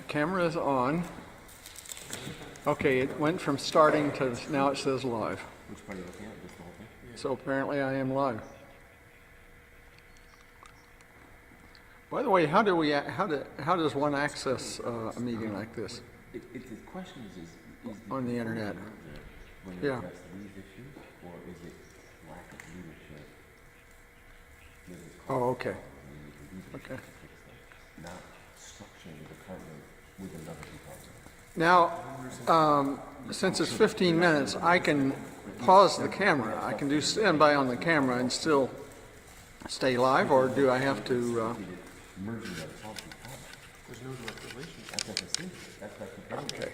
Camera is on. Okay, it went from starting to now it says live. Which part are you looking at? Just the whole thing? So apparently I am live. By the way, how does one access a meeting like this The question is on the internet? when you Yeah. address these issues, or is it lack of leadership? Oh, okay. Okay. Not structuring the department with another department. Now, since it's 15 minutes, I can pause the camera. I can do standby on the camera and still stay live, or do I have to? Merging of policy department. There's no direct relationship. That's what I see. That's what Okay.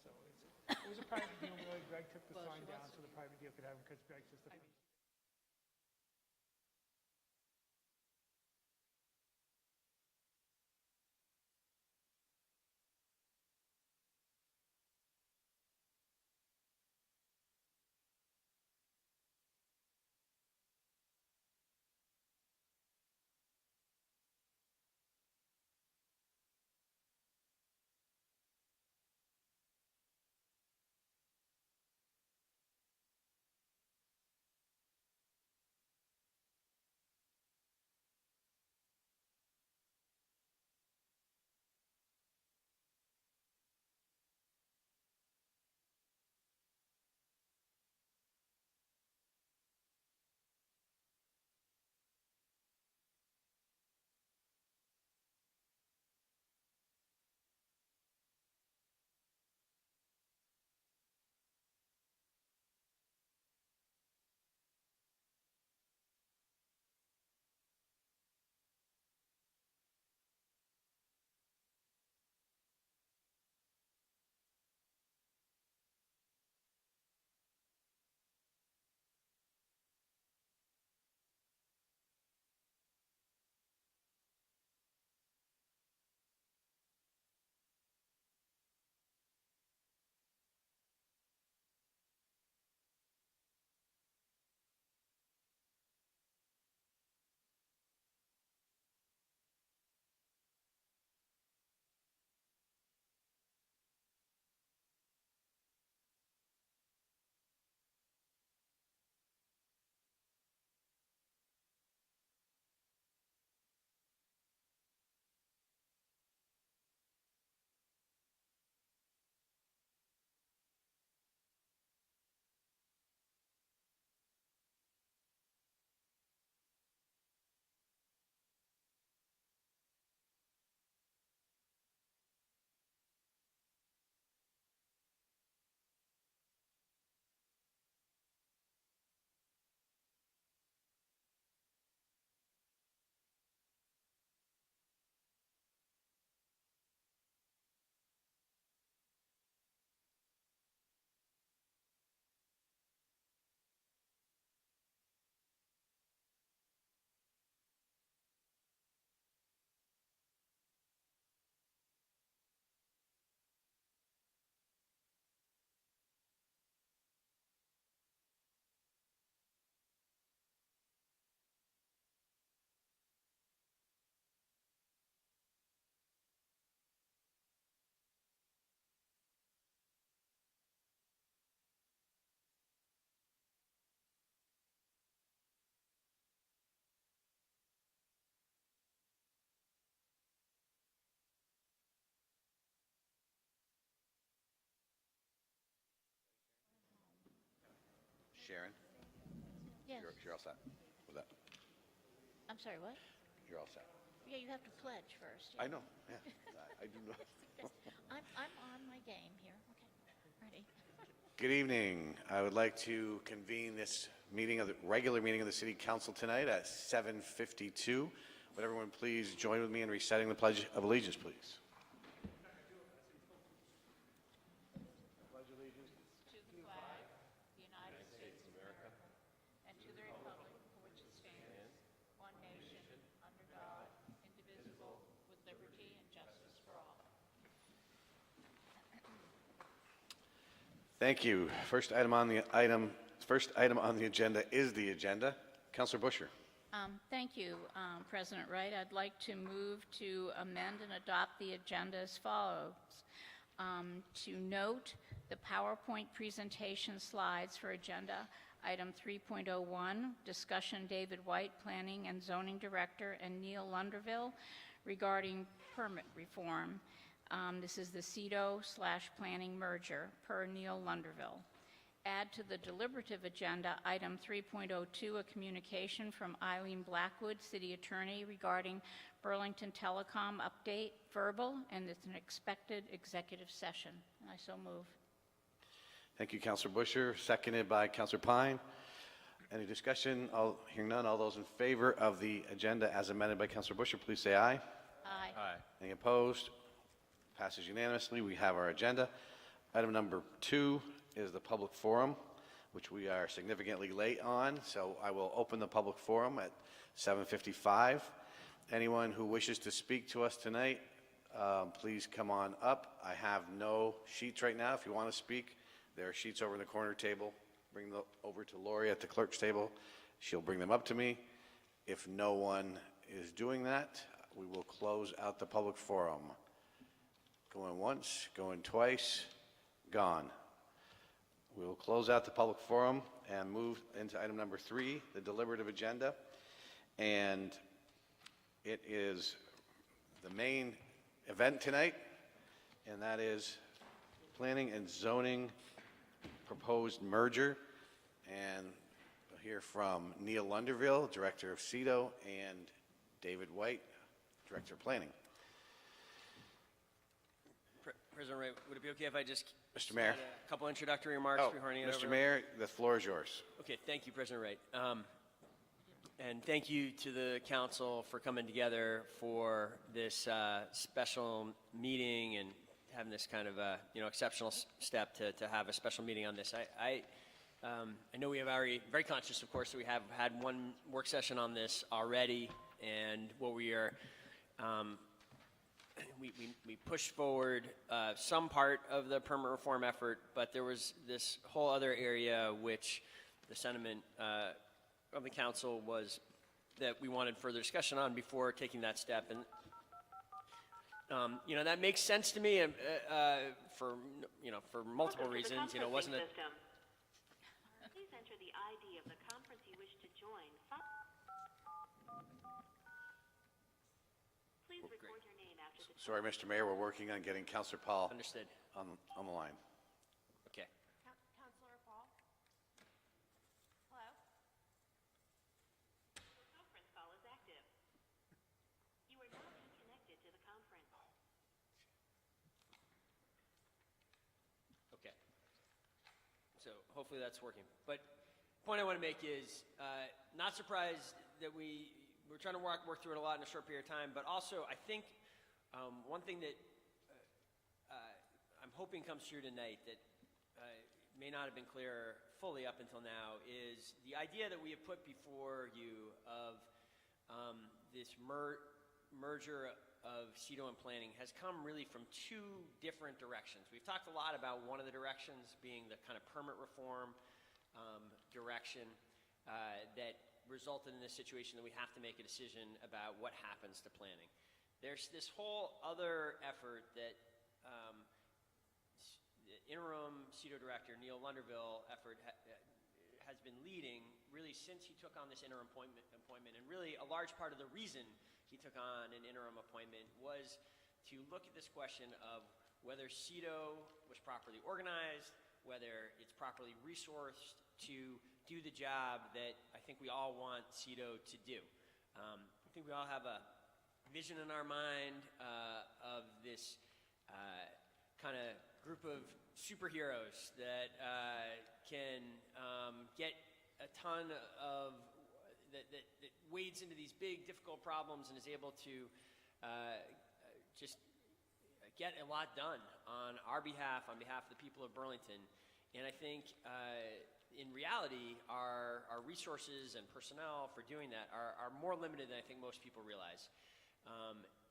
so it was a private deal, really. Greg took the sign down so the private deal could have, because Greg's just a. Sharon, Yes. you're all set with that. I'm sorry, what? You're all set. Yeah, you have to pledge first. I know, yeah, I do know. I'm on my game here. Okay, ready. Good evening. I would like to convene this meeting of the regular meeting of the City Council tonight at 7:52. Would everyone please join with me in reciting the Pledge of Allegiance, please? To the flag, the United States of America, and to the republic for which it stands, one nation, under God, indivisible, with liberty and justice for all. Thank you. First item on the agenda is the agenda. Councilor Busher. Thank you, President Wright. I'd like to move to amend and adopt the agenda as follows. To note the PowerPoint presentation slides for agenda item 3.01, discussion David White, Planning and Zoning Director, and Neil Lunderville regarding permit reform. This is the CEDO/planning merger per Neil Lunderville. Add to the deliberative agenda item 3.02, a communication from Eileen Blackwood, City Attorney, regarding Burlington Telecom update, verbal, and it's an expected executive session. And I so move. Thank you, Councilor Busher. Seconded by Councilor Pine. Any discussion? Hearing none, all those in favor of the agenda as amended by Councilor Busher, please say aye. Aye. Any opposed? Passes unanimously. We have our agenda. Item number 2 is the public forum, which we are significantly late on, so I will open the public forum at 7:55. Anyone who wishes to speak to us tonight, please come on up. I have no sheets right now. If you want to speak, there are sheets over in the corner table. Bring them over to Lori at the clerk's table. She'll bring them up to me. If no one is doing that, we will close out the public forum. Going once, going twice, gone. We will close out the public forum and move into item number 3, the deliberative agenda. And it is the main event tonight, and that is planning and zoning proposed merger. And we'll hear from Neil Lunderville, Director of CEDO, and David White, Director of Planning. President Wright, would it be okay if I just Mr. Mayor. had a couple introductory remarks before handing it over? Mr. Mayor, the floor is yours. Okay, thank you, President Wright. And thank you to the council for coming together for this special meeting and having this kind of exceptional step to have a special meeting on this. I know we have already, very conscious, of course, that we have had one work session on this already, and what we are, we pushed forward some part of the permit reform effort, but there was this whole other area which the sentiment of the council was that we wanted further discussion on before taking that step. And that makes sense to me for multiple reasons. Wasn't it? Please enter the ID of the conference you wish to join. Please record your name after the Sorry, Mr. Mayor, we're working on getting Councilor Paul Understood. on the line. Okay. Councilor Paul? Hello? The conference call is active. You are now being connected to the conference. Okay. So hopefully that's working. But the point I want to make is not surprised that we're trying to work through it a lot in a short period of time, but also I think one thing that I'm hoping comes through tonight that may not have been clear fully up until now is the idea that we have put before you of this merger of CEDO and planning has come really from two different directions. We've talked a lot about one of the directions being the kind of permit reform direction that resulted in this situation that we have to make a decision about what happens to planning. There's this whole other effort that the interim CEDO director, Neil Lunderville, has been leading really since he took on this interim appointment. And really a large part of the reason he took on an interim appointment was to look at this question of whether CEDO was properly organized, whether it's properly resourced to do the job that I think we all want CEDO to do. I think we all have a vision in our mind of this kind of group of superheroes that can get a ton of that wades into these big difficult problems and is able to just get a lot done on our behalf, on behalf of the people of Burlington. And I think in reality, our resources and personnel for doing that are more limited than I think most people realize.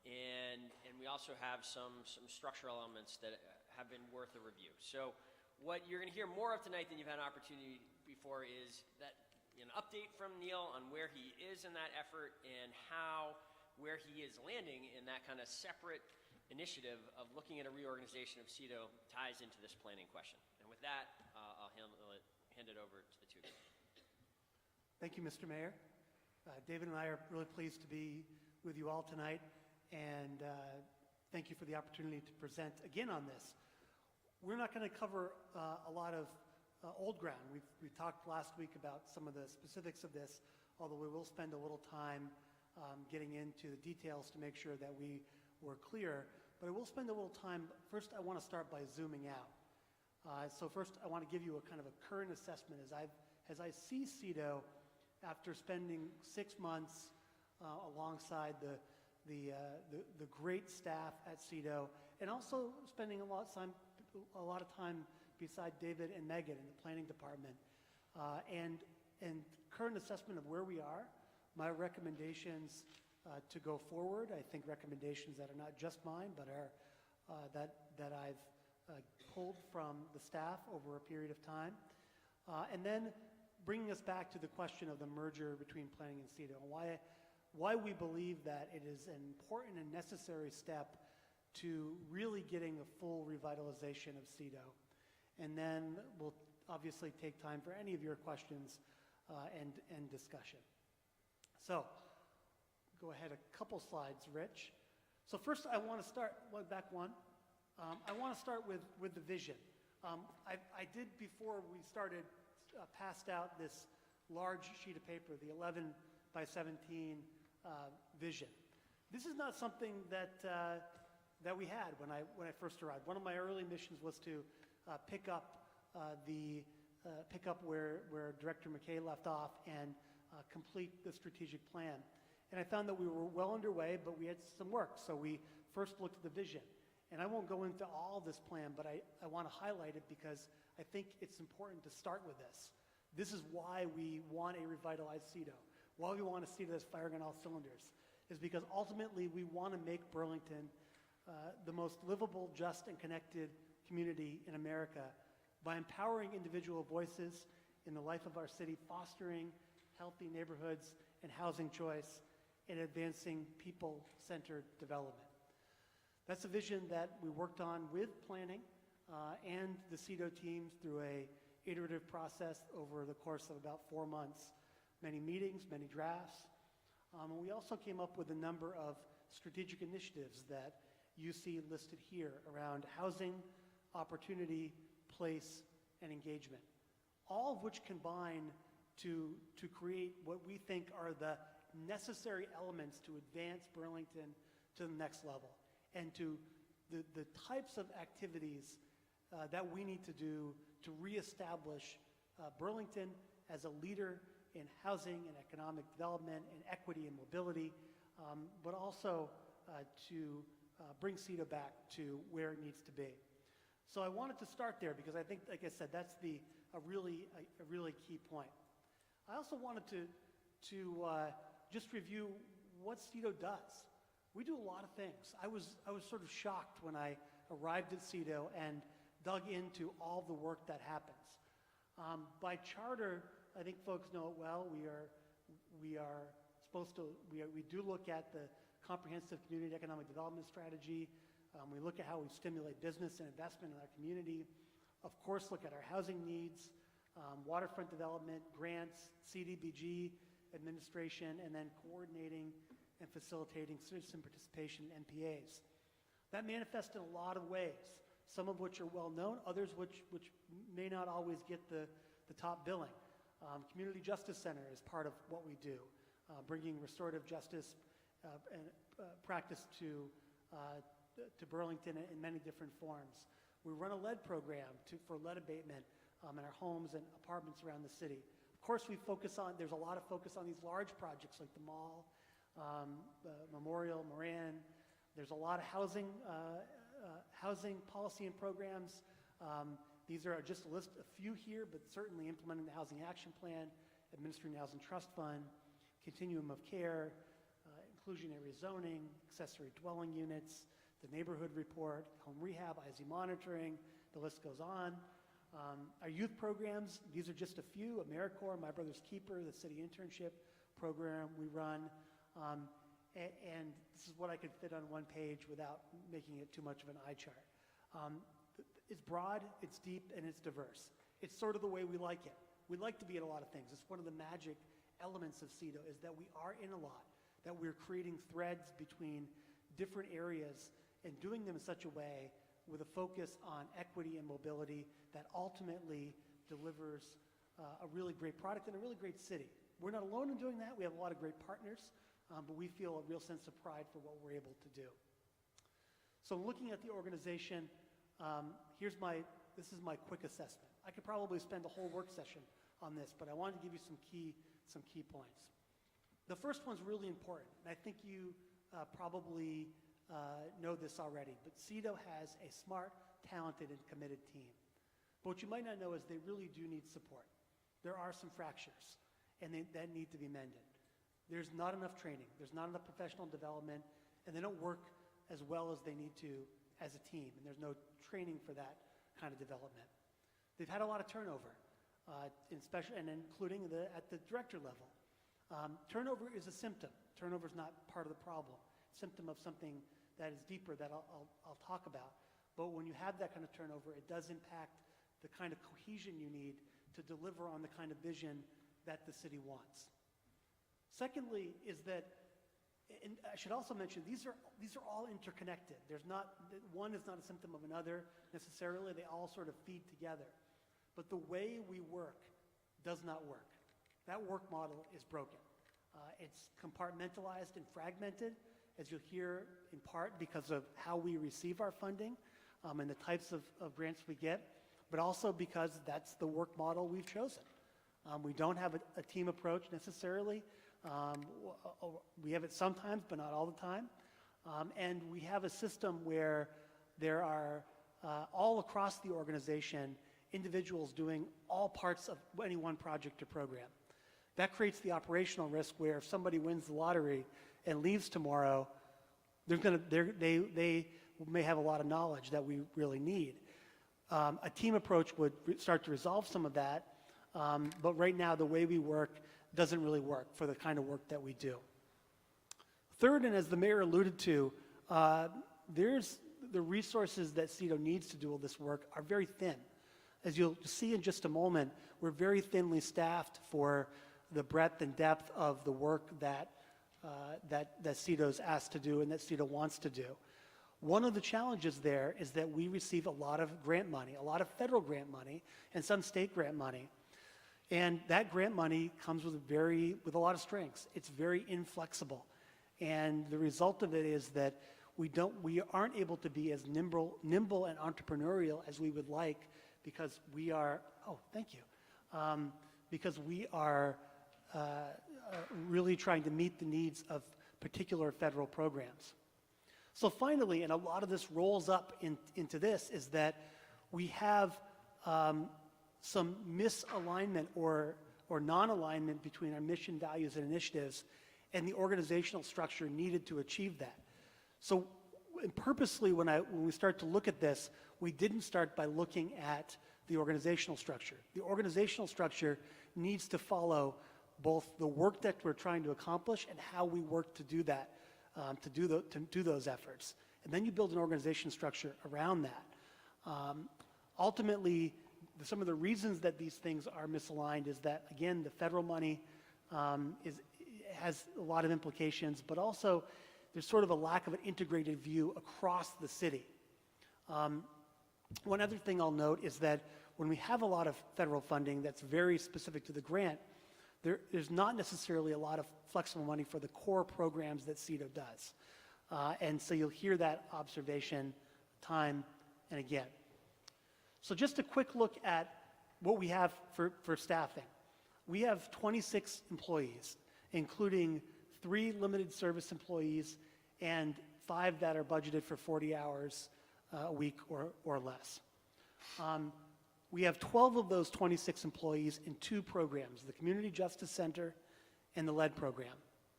And we also have some structural elements that have been worth a review. So what you're going to hear more of tonight than you've had an opportunity before is that an update from Neil on where he is in that effort and where he is landing in that kind of separate initiative of looking at a reorganization of CEDO ties into this planning question. And with that, I'll hand it over to the two of you. Thank you, Mr. Mayor. David and I are really pleased to be with you all tonight, and thank you for the opportunity to present again on this. We're not going to cover a lot of old ground. We talked last week about some of the specifics of this, although we will spend a little time getting into the details to make sure that we were clear. But I will spend a little time. First, I want to start by zooming out. So first, I want to give you a kind of a current assessment as I see CEDO after spending 6 months alongside the great staff at CEDO, and also spending a lot of a lot of time beside David and Megan in the planning department. And current assessment of where we are, my recommendations to go forward, I think recommendations that are not just mine, but are that I've pulled from the staff over a period of time. And then bringing us back to the question of the merger between planning and CEDO, and why we believe that it is an important and necessary step to really getting a full revitalization of CEDO. And then we'll obviously take time for any of your questions and discussion. So, go ahead a couple slides, Rich. So first I want to start, back one. I want to start with the vision. I did, before we started, passed out this large sheet of paper, the 11 by 17 vision. This is not something that we had when I first arrived. One of my early missions was to pick up where Director McKay left off and complete the strategic plan. And I found that we were well underway, but we had some work. So we first looked at the vision. And I won't go into all this plan, but I want to highlight it because I think it's important to start with this. This is why we want a revitalized CEDO, why we want a CEDO that's firing on all cylinders, is because ultimately we want to make Burlington the most livable, just, and connected community in America by empowering individual voices in the life of our city, fostering healthy neighborhoods and housing choice, and advancing people-centered development. That's a vision that we worked on with planning and the CEDO teams through a iterative process over the course of about 4 months. Many meetings, many drafts. And we also came up with a number of strategic initiatives that you see listed here around housing, opportunity, place, and engagement. All of which combine to create what we think are the necessary elements to advance Burlington to the next level, and to the types of activities that we need to do to reestablish Burlington as a leader in housing and economic development and equity and mobility, but also to bring CEDO back to where it needs to be. So I wanted to start there because I think, like I said, that's a really key point. I also wanted to just review what CEDO does. We do a lot of things. I was sort of shocked when I arrived at CEDO and dug into all the work that happens. By charter, I think folks know it well. We do look at the comprehensive community economic development strategy. We look at how we stimulate business and investment in our community. Of course, look at our housing needs, waterfront development, grants, CDBG administration, and then coordinating and facilitating citizen participation in NPAs. That manifests in a lot of ways, some of which are well known, others which may not always get the top billing. Community Justice Center is part of what we do, bringing restorative justice and practice to Burlington in many different forms. We run a lead program for lead abatement in our homes and apartments around the city. Of course, there's a lot of focus on these large projects like the mall, Memorial, Moran. There's a lot of housing policy and programs. These are just a few here, but certainly implementing the Housing Action Plan, administering the Housing Trust Fund, continuum of care, inclusionary zoning, accessory dwelling units, the neighborhood report, home rehab, IZ monitoring, the list goes on. Our youth programs, these are just a few. AmeriCorps, My Brother's Keeper, the city internship program we run. And this is what I could fit on one page without making it too much of an eye chart. It's broad, it's deep, and it's diverse. It's sort of the way we like it. We like to be in a lot of things. It's one of the magic elements of CEDO is that we are in a lot, that we're creating threads between different areas and doing them in such a way with a focus on equity and mobility that ultimately delivers a really great product and a really great city. We're not alone in doing that. We have a lot of great partners, but we feel a real sense of pride for what we're able to do. So looking at the organization, this is my quick assessment. I could probably spend a whole work session on this, but I wanted to give you some key points. The first one's really important, and I think you probably know this already, but CEDO has a smart talented and committed team. But what you might not know is they really do need support. There are some fractures, and that need to be mended. There's not enough training, there's not enough professional development, and they don't work as well as they need to as a team, and there's no training for that kind of development. They've had a lot of turnover, including at the director level. Turnover is a symptom. Turnover is not part of the problem. Symptom of something that is deeper that I'll talk about. But when you have that kind of turnover, it does impact the kind of cohesion you need to deliver on the kind of vision that the city wants. Secondly is that, and I should also mention, these are all interconnected. One is not a symptom of another necessarily. They all sort of feed together. But the way we work does not work. That work model is broken. It's compartmentalized and fragmented, as you'll hear in part because of how we receive our funding and the types of grants we get, but also because that's the work model we've chosen. We don't have a team approach necessarily. We have it sometimes, but not all the time. And we have a system where there are, all across the organization, individuals doing all parts of any one project or program. That creates the operational risk where if somebody wins the lottery and leaves tomorrow, they may have a lot of knowledge that we really need. A team approach would start to resolve some of that, but right now the way we work doesn't really work for the kind of work that we do. Third, and as the mayor alluded to, there's the resources that CEDO needs to do all this work are very thin. As you'll see in just a moment, we're very thinly staffed for the breadth and depth of the work that CEDO's asked to do and that CEDO wants to do. One of the challenges there is that we receive a lot of grant money, a lot of federal grant money, and some state grant money. And that grant money comes with a lot of strings. It's very inflexible. And the result of it is that we aren't able to be as nimble and entrepreneurial as we would like because we are, because we are really trying to meet the needs of particular federal programs. So finally, and a lot of this rolls up into this, is that we have some misalignment or non-alignment between our mission, values, and initiatives and the organizational structure needed to achieve that. So purposely, when we start to look at this, we didn't start by looking at the organizational structure. The organizational structure needs to follow both the work that we're trying to accomplish and how we work to do that, to do those efforts. And then you build an organization structure around that. Ultimately, some of the reasons that these things are misaligned is that, again, the federal money has a lot of implications, but also there's sort of a lack of an integrated view across the city. One other thing I'll note is that when we have a lot of federal funding that's very specific to the grant, there's not necessarily a lot of flexible money for the core programs that CEDO does. And so you'll hear that observation time and again. So just a quick look at what we have for staffing. We have 26 employees, including 3 limited service employees and 5 that are budgeted for 40 hours a week or less. We have 12 of those 26 employees in 2 programs, the Community Justice Center and the LED program.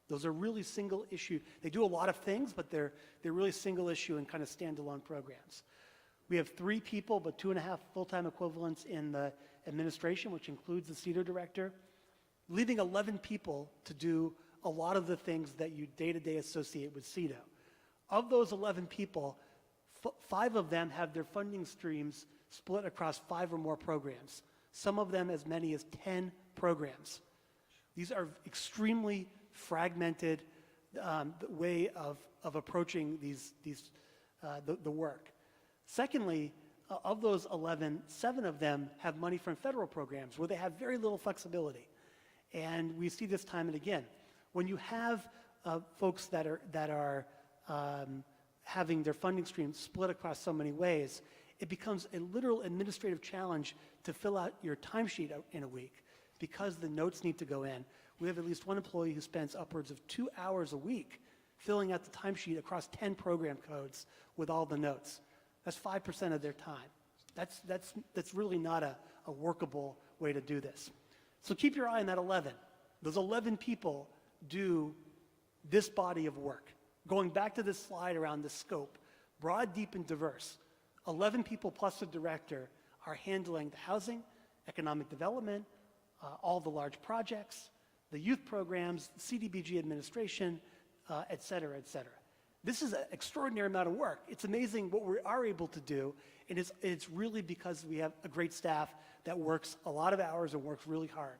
Those are really single issue. They do a lot of things, but they're really single issue and kind of standalone programs. We have 3 people, but 2.5 full-time equivalents in the administration, which includes the CEDO director, leaving 11 people to do a lot of the things that you day-to-day associate with CEDO. Of those 11 people, 5 of them have their funding streams split across 5 or more programs, some of them as many as 10 programs. These are extremely fragmented way of approaching the work. Secondly, of those 11, 7 of them have money from federal programs where they have very little flexibility. And we see this time and again. When you have folks that are having their funding streams split across so many ways, it becomes a literal administrative challenge to fill out your timesheet in a week because the notes need to go in. We have at least one employee who spends upwards of 2 hours a week filling out the timesheet across 10 program codes with all the notes. That's 5% of their time. That's really not a workable way to do this. So keep your eye on that 11. Those 11 people do this body of work. Going back to this slide around the scope, broad, deep, and diverse, 11 people plus a director are handling the housing, economic development, all the large projects, the youth programs, CDBG administration, et cetera, et cetera. This is an extraordinary amount of work. It's amazing what we are able to do, and it's really because we have a great staff that works a lot of hours and works really hard.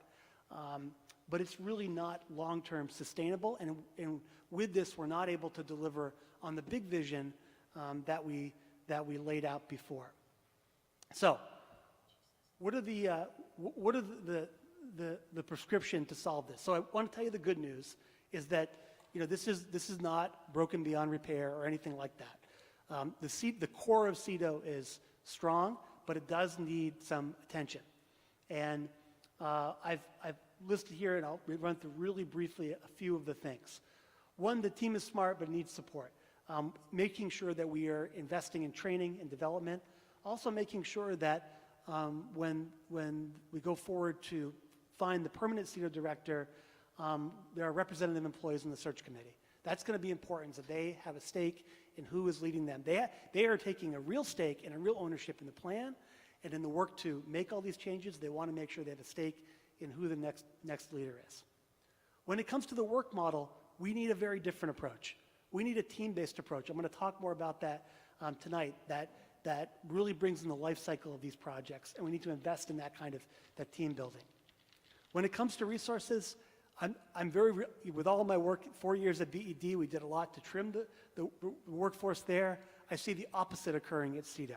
But it's really not long-term sustainable, and with this, we're not able to deliver on the big vision that we laid out before. So, what are the prescription to solve this? So I want to tell you the good news is that this is not broken beyond repair or anything like that. The core of CEDO is strong, but it does need some attention. And I've listed here, and I'll run through really briefly a few of the things. One, the team is smart but needs support. Making sure that we are investing in training and development. Also making sure that when we go forward to find the permanent CEDO director, there are representative employees in the search committee. That's going to be important, so they have a stake in who is leading them. They are taking a real stake and a real ownership in the plan and in the work to make all these changes. They want to make sure they have a stake in who the next leader is. When it comes to the work model, we need a very different approach. We need a team-based approach. I'm going to talk more about that tonight, that really brings in the life cycle of these projects, and we need to invest in that kind of team building. When it comes to resources, with all of my work, 4 years at BED, we did a lot to trim the workforce there. I see the opposite occurring at CEDO.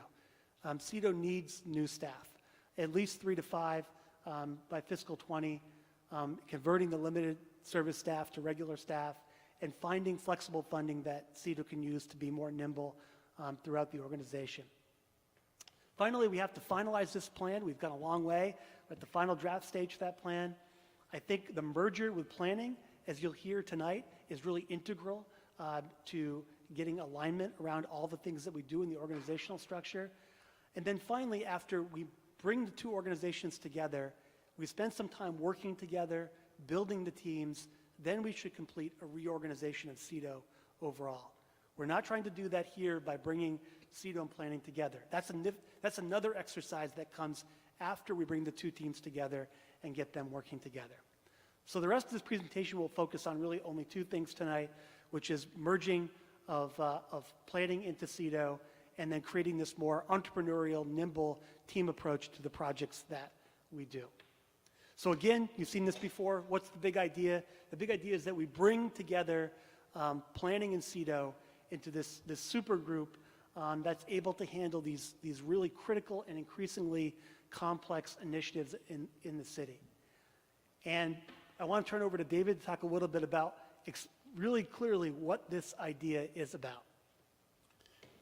CEDO needs new staff, at least 3 to 5 by fiscal 20, converting the limited service staff to regular staff, and finding flexible funding that CEDO can use to be more nimble throughout the organization. Finally, we have to finalize this plan. We've gone a long way. We're at the final draft stage of that plan. I think the merger with planning, as you'll hear tonight, is really integral to getting alignment around all the things that we do in the organizational structure. And then finally, after we bring the two organizations together, we spend some time working together, building the teams, then we should complete a reorganization of CEDO overall. We're not trying to do that here by bringing CEDO and planning together. That's another exercise that comes after we bring the two teams together and get them working together. So the rest of this presentation will focus on really only two things tonight, which is merging of planning into CEDO and then creating this more entrepreneurial, nimble team approach to the projects that we do. So again, you've seen this before. What's the big idea? The big idea is that we bring together planning and CEDO into this super group that's able to handle these really critical and increasingly complex initiatives in the city. And I want to turn over to David to talk a little bit about really clearly what this idea is about.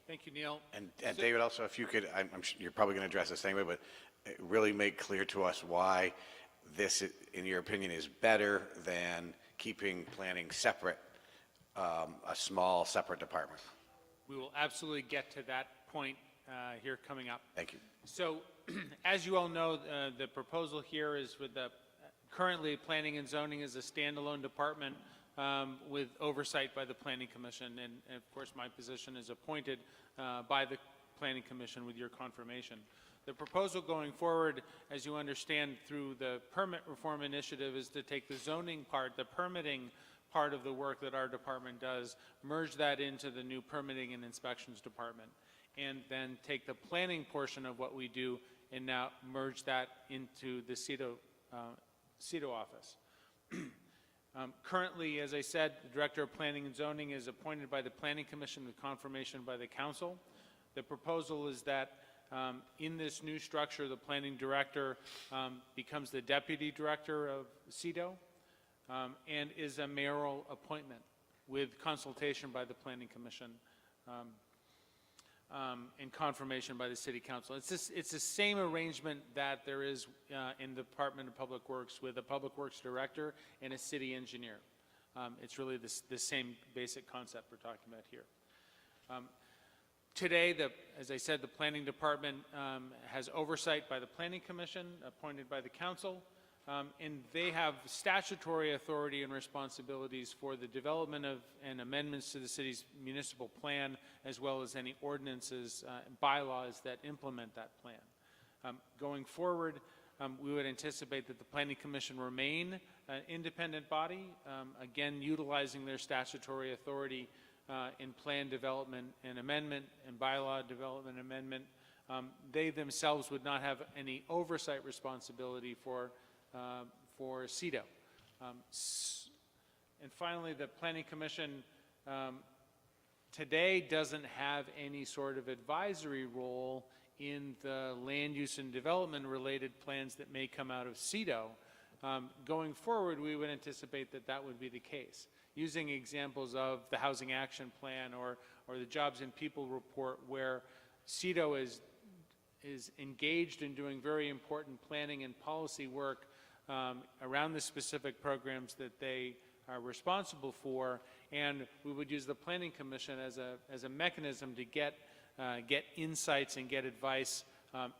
Thank you, Neil. And David, also, if you could, I'm sure you're probably going to address this anyway, but really make clear to us why this, in your opinion, is better than keeping planning separate, a small separate department. We will absolutely get to that point here coming up. Thank you. So, as you all know, the proposal here is with the currently Planning and Zoning is a standalone department with oversight by the Planning Commission, and of course my position is appointed by the Planning Commission with your confirmation. The proposal going forward, as you understand through the permit reform initiative, is to take the zoning part, the permitting part of the work that our department does, merge that into the new permitting and inspections department, and then take the planning portion of what we do and now merge that into the CEDO office. Currently, as I said, the Director of Planning and Zoning is appointed by the Planning Commission with confirmation by the Council. The proposal is that in this new structure, the Planning Director becomes the Deputy Director of CEDO and is a mayoral appointment with consultation by the Planning Commission and confirmation by the City Council. It's the same arrangement that there is in the Department of Public Works with a Public Works Director and a City Engineer. It's really the same basic concept we're talking about here. Today, as I said, the Planning Department has oversight by the Planning Commission, appointed by the council, and they have statutory authority and responsibilities for the development of and amendments to the city's municipal plan, as well as any ordinances and bylaws that implement that plan. Going forward, we would anticipate that the Planning Commission remain an independent body, again utilizing their statutory authority in plan development and amendment and bylaw development and amendment. They themselves would not have any oversight responsibility for CEDO. And finally, the Planning Commission today doesn't have any sort of advisory role in the land use and development related plans that may come out of CEDO. Going forward, we would anticipate that that would be the case. Using examples of the Housing Action Plan or the Jobs and People Report, where CEDO is engaged in doing very important planning and policy work around the specific programs that they are responsible for, and we would use the Planning Commission as a mechanism to get insights and get advice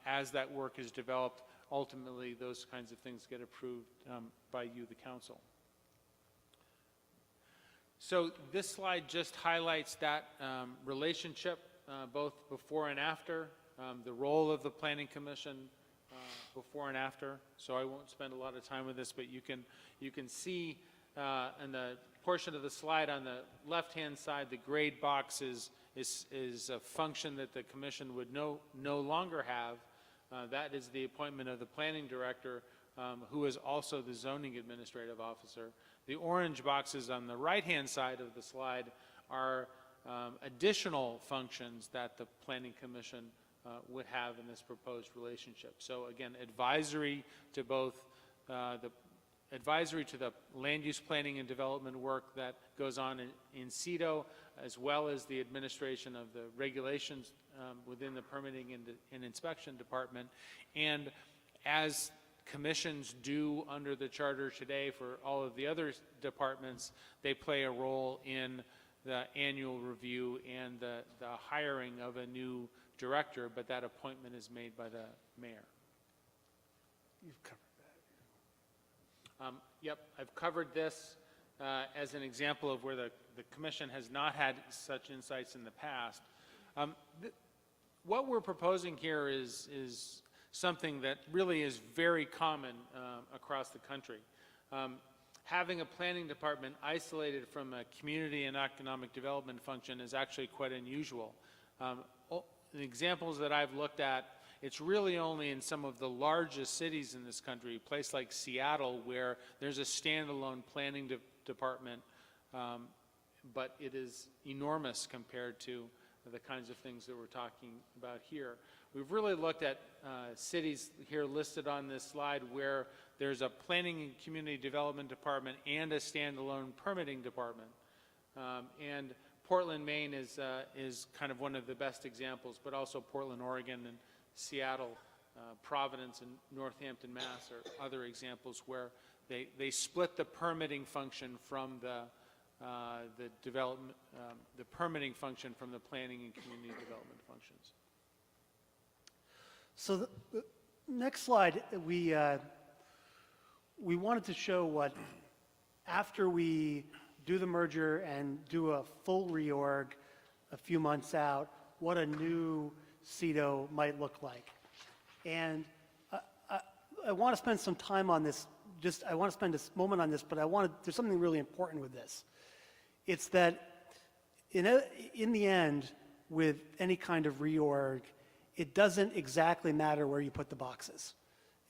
as that work is developed. Ultimately, those kinds of things get approved by you, the council. So this slide just highlights that relationship, both before and after, the role of the Planning Commission before and after. So I won't spend a lot of time with this, but you can see in the portion of the slide on the left-hand side, the grayed box is a function that the commission would no longer have. That is the appointment of the planning director, who is also the zoning administrative officer. The orange boxes on the right-hand side of the slide are additional functions that the Planning Commission would have in this proposed relationship. So again, advisory to both the land use planning and development work that goes on in CEDO, as well as the administration of the regulations within the permitting and inspection department. And as commissions do under the charter today for all of the other departments, they play a role in the annual review and the hiring of a new director, but that appointment is made by the mayor. You've covered that. Yep, I've covered this as an example of where the commission has not had such insights in the past. What we're proposing here is something that really is very common across the country. Having a planning department isolated from a community and economic development function is actually quite unusual. The examples that I've looked at, it's really only in some of the largest cities in this country, a place like Seattle, where there's a standalone planning department, but it is enormous compared to the kinds of things that we're talking about here. We've really looked at cities here listed on this slide where there's a planning and community development department and a standalone permitting department. And Portland, Maine is kind of one of the best examples, but also Portland, Oregon, and Seattle, Providence, and Northampton, Mass. are other examples where they split the permitting function from the development, the permitting function from the planning and community development functions. So the next slide, we wanted to show what, after we do the merger and do a full reorg a few months out, what a new CEDO might look like. And I want to spend some time on this. I want to spend a moment on this, but there's something really important with this. It's that in the end, with any kind of reorg, it doesn't exactly matter where you put the boxes.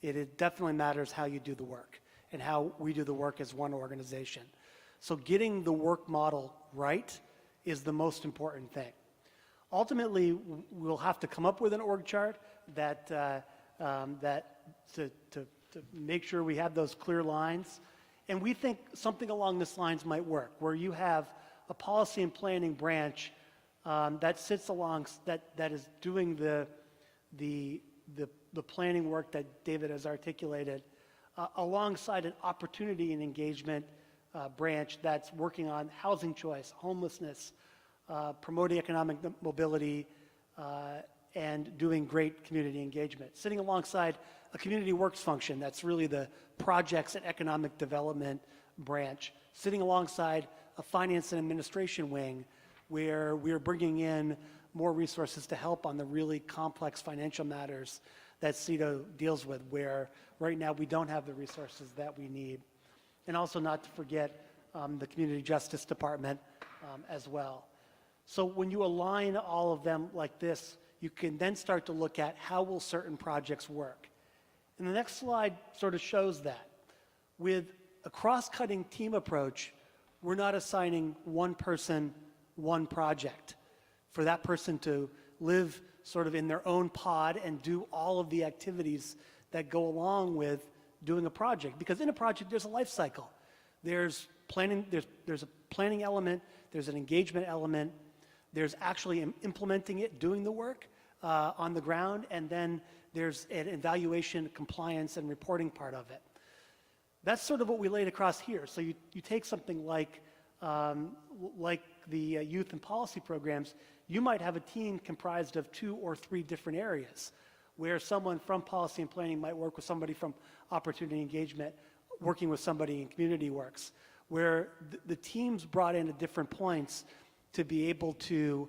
It definitely matters how you do the work and how we do the work as one organization. So getting the work model right is the most important thing. Ultimately, we'll have to come up with an org chart that to make sure we have those clear lines. And we think something along these lines might work, where you have a policy and planning branch that sits along, that is doing the planning work that David has articulated, alongside an opportunity and engagement branch that's working on housing choice, homelessness, promoting economic mobility, and doing great community engagement. Sitting alongside a community works function, that's really the projects and economic development branch. Sitting alongside a finance and administration wing where we're bringing in more resources to help on the really complex financial matters that CEDO deals with, where right now we don't have the resources that we need. And also not to forget the Community Justice Department as well. So when you align all of them like this, you can then start to look at how will certain projects work. And the next slide sort of shows that. With a cross-cutting team approach, we're not assigning one person, one project. For that person to live sort of in their own pod and do all of the activities that go along with doing a project. Because in a project, there's a life cycle. There's planning, there's a planning element, there's an engagement element, there's actually implementing it, doing the work on the ground, and then there's an evaluation, compliance, and reporting part of it. That's sort of what we laid across here. So you take something like the youth and policy programs, you might have a team comprised of 2 or 3 different areas, where someone from policy and planning might work with somebody from opportunity engagement, working with somebody in community works, where the teams brought in at different points to be able to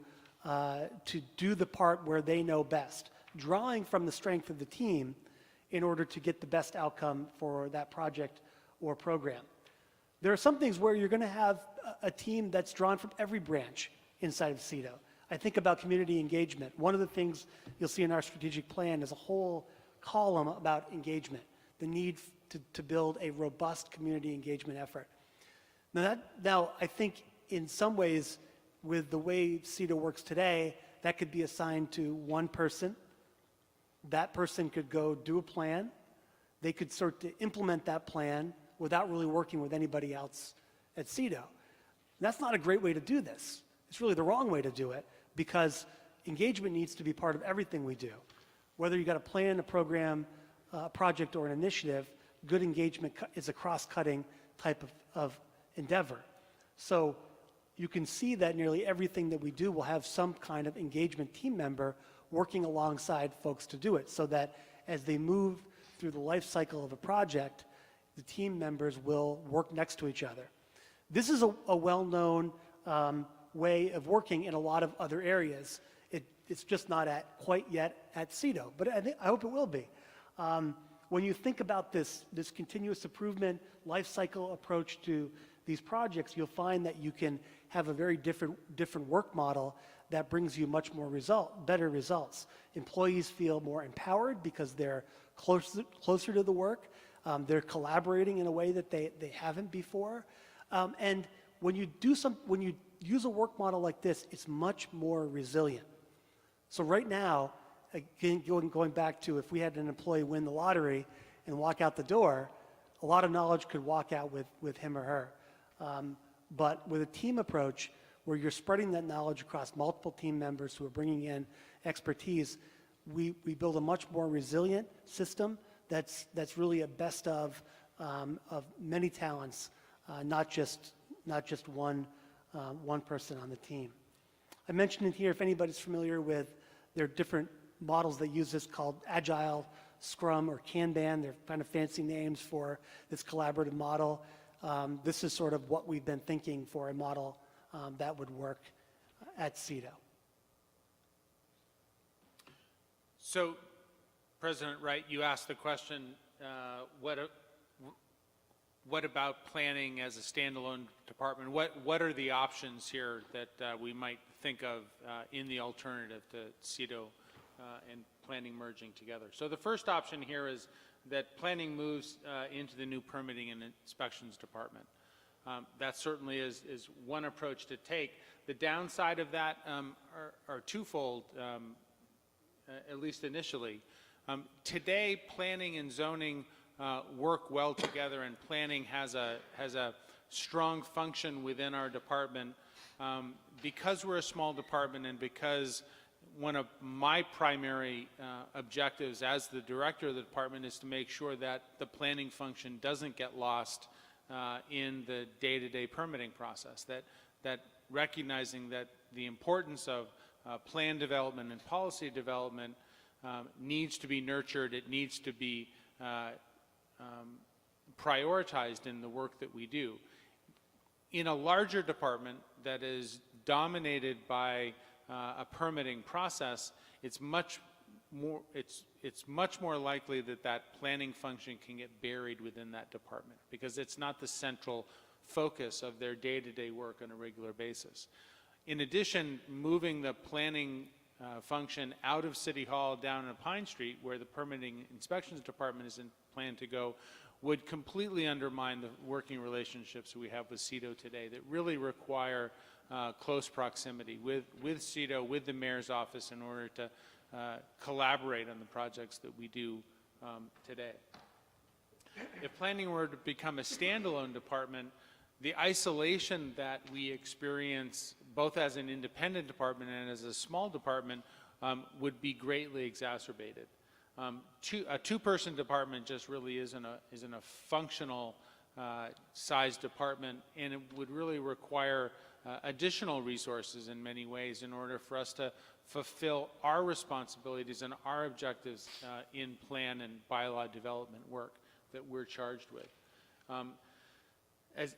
do the part where they know best, drawing from the strength of the team in order to get the best outcome for that project or program. There are some things where you're going to have a team that's drawn from every branch inside of CEDO. I think about community engagement. One of the things you'll see in our strategic plan is a whole column about engagement, the need to build a robust community engagement effort. Now, I think in some ways, with the way CEDO works today, that could be assigned to one person. That person could go do a plan. They could start to implement that plan without really working with anybody else at CEDO. That's not a great way to do this. It's really the wrong way to do it, because engagement needs to be part of everything we do. Whether you got a plan, a program, a project, or an initiative, good engagement is a cross-cutting type of endeavor. So you can see that nearly everything that we do will have some kind of engagement team member working alongside folks to do it, so that as they move through the life cycle of a project, the team members will work next to each other. This is a well-known way of working in a lot of other areas. It's just not quite yet at CEDO, but I hope it will be. When you think about this continuous improvement life cycle approach to these projects, you'll find that you can have a very different work model that brings you much more better results. Employees feel more empowered because they're closer to the work. They're collaborating in a way that they haven't before. And when you use a work model like this, it's much more resilient. So right now, again, going back to if we had an employee win the lottery and walk out the door, a lot of knowledge could walk out with him or her. But with a team approach, where you're spreading that knowledge across multiple team members who are bringing in expertise, we build a much more resilient system that's really a best of many talents, not just one person on the team. I mentioned in here, if anybody's familiar with, there are different models that use this called Agile, Scrum, or Kanban. They're kind of fancy names for this collaborative model. This is sort of what we've been thinking for a model that would work at CEDO. So, President Wright, you asked the question, what about planning as a standalone department? What are the options here that we might think of in the alternative to CEDO and planning merging together? So the first option here is that planning moves into the new permitting and inspections department. That certainly is one approach to take. The downside of that are twofold, at least initially. Today, planning and zoning work well together, and planning has a strong function within our department. Because we're a small department, and because one of my primary objectives as the director of the department is to make sure that the planning function doesn't get lost in the day-to-day permitting process, that recognizing that the importance of plan development and policy development needs to be nurtured. It needs to be prioritized in the work that we do. In a larger department that is dominated by a permitting process, it's much more likely that that planning function can get buried within that department because it's not the central focus of their day-to-day work on a regular basis. In addition, moving the planning function out of City Hall down on Pine Street, where the permitting inspections department is planned to go, would completely undermine the working relationships we have with CEDO today that really require close proximity with CEDO, with the mayor's office in order to collaborate on the projects that we do today. If planning were to become a standalone department, the isolation that we experience both as an independent department and as a small department would be greatly exacerbated. A two-person department just really isn't a functional size department, and it would really require additional resources in many ways in order for us to fulfill our responsibilities and our objectives in plan and bylaw development work that we're charged with.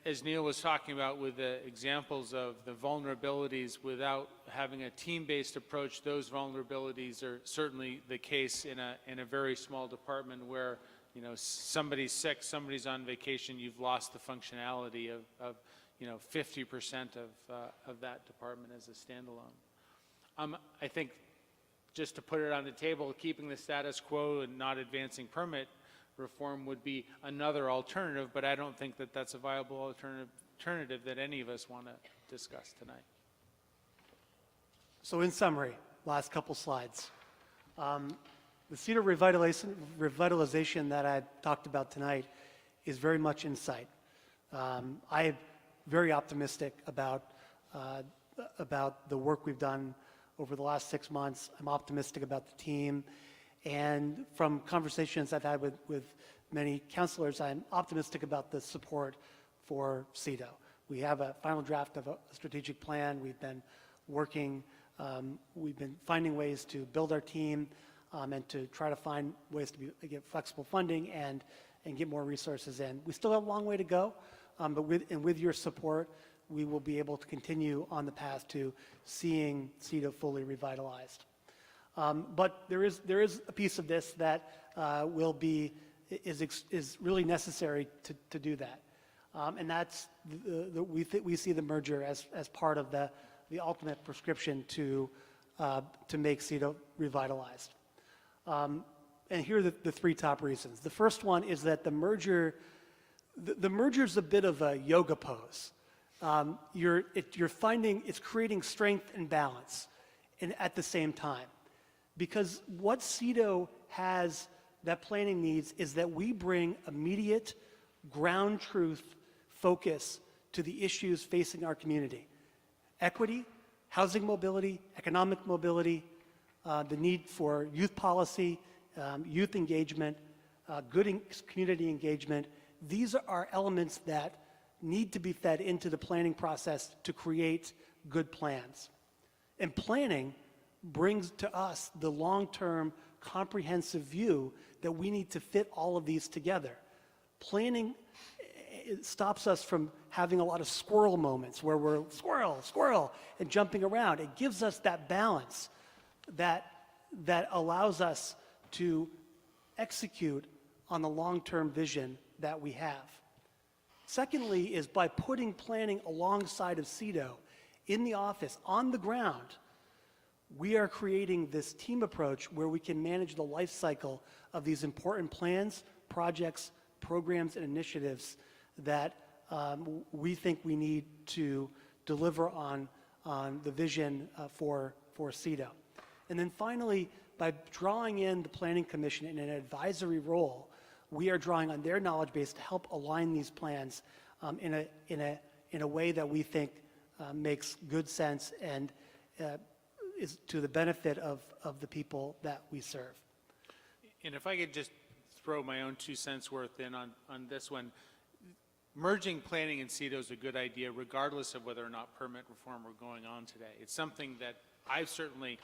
As Neil was talking about with the examples of the vulnerabilities, without having a team-based approach, those vulnerabilities are certainly the case in a very small department where, you know, somebody's sick, somebody's on vacation, you've lost the functionality of you know, 50% of that department as a standalone. I think, just to put it on the table, keeping the status quo and not advancing permit reform would be another alternative, but I don't think that that's a viable alternative that any of us want to discuss tonight. So in summary, last couple slides. The CEDO revitalization that I talked about tonight is very much in sight. I am very optimistic about the work we've done over the last 6 months. I'm optimistic about the team. And from conversations I've had with many counselors, I'm optimistic about the support for CEDO. We have a final draft of a strategic plan. We've been working, we've been finding ways to build our team and to try to find ways to get flexible funding and get more resources in. We still have a long way to go, but with your support, we will be able to continue on the path to seeing CEDO fully revitalized. But there is a piece of this that is really necessary to do that, and that's we see the merger as part of the ultimate prescription to make CEDO revitalized. And here are the three top reasons. The first one is that the merger is a bit of a yoga pose. You're finding it's creating strength and balance, at the same time. Because what CEDO has that planning needs is that we bring immediate ground truth focus to the issues facing our community. Equity, housing mobility, economic mobility, the need for youth policy, youth engagement, good community engagement. These are elements that need to be fed into the planning process to create good plans. And planning brings to us the long-term comprehensive view that we need to fit all of these together. Planning stops us from having a lot of squirrel moments where we're squirrel, and jumping around. It gives us that balance that allows us to execute on the long-term vision that we have. Secondly is by putting planning alongside of CEDO in the office, on the ground, we are creating this team approach where we can manage the life cycle of these important plans, projects, programs, and initiatives that we think we need to deliver on the vision for CEDO. And then finally, by drawing in the Planning Commission in an advisory role, we are drawing on their knowledge base to help align these plans in a way that we think makes good sense and is to the benefit of the people that we serve. And if I could just throw my own 2 cents worth in on this one, merging planning and CEDO is a good idea regardless of whether or not permit reform are going on today. It's something that I've certainly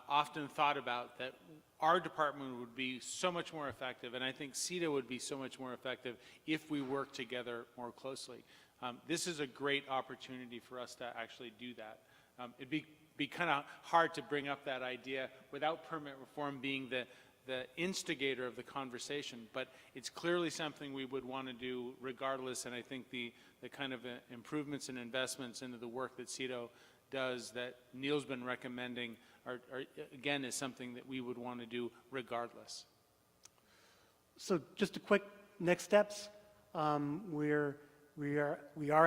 often thought about, that our department would be so much more effective, and I think CEDO would be so much more effective if we work together more closely. This is a great opportunity for us to actually do that. It'd be kind of hard to bring up that idea without permit reform being the instigator of the conversation, but it's clearly something we would want to do regardless, and I think the kind of improvements and investments into the work that CEDO does that Neil's been recommending are again, is something that we would want to do regardless. So just a quick next steps. We are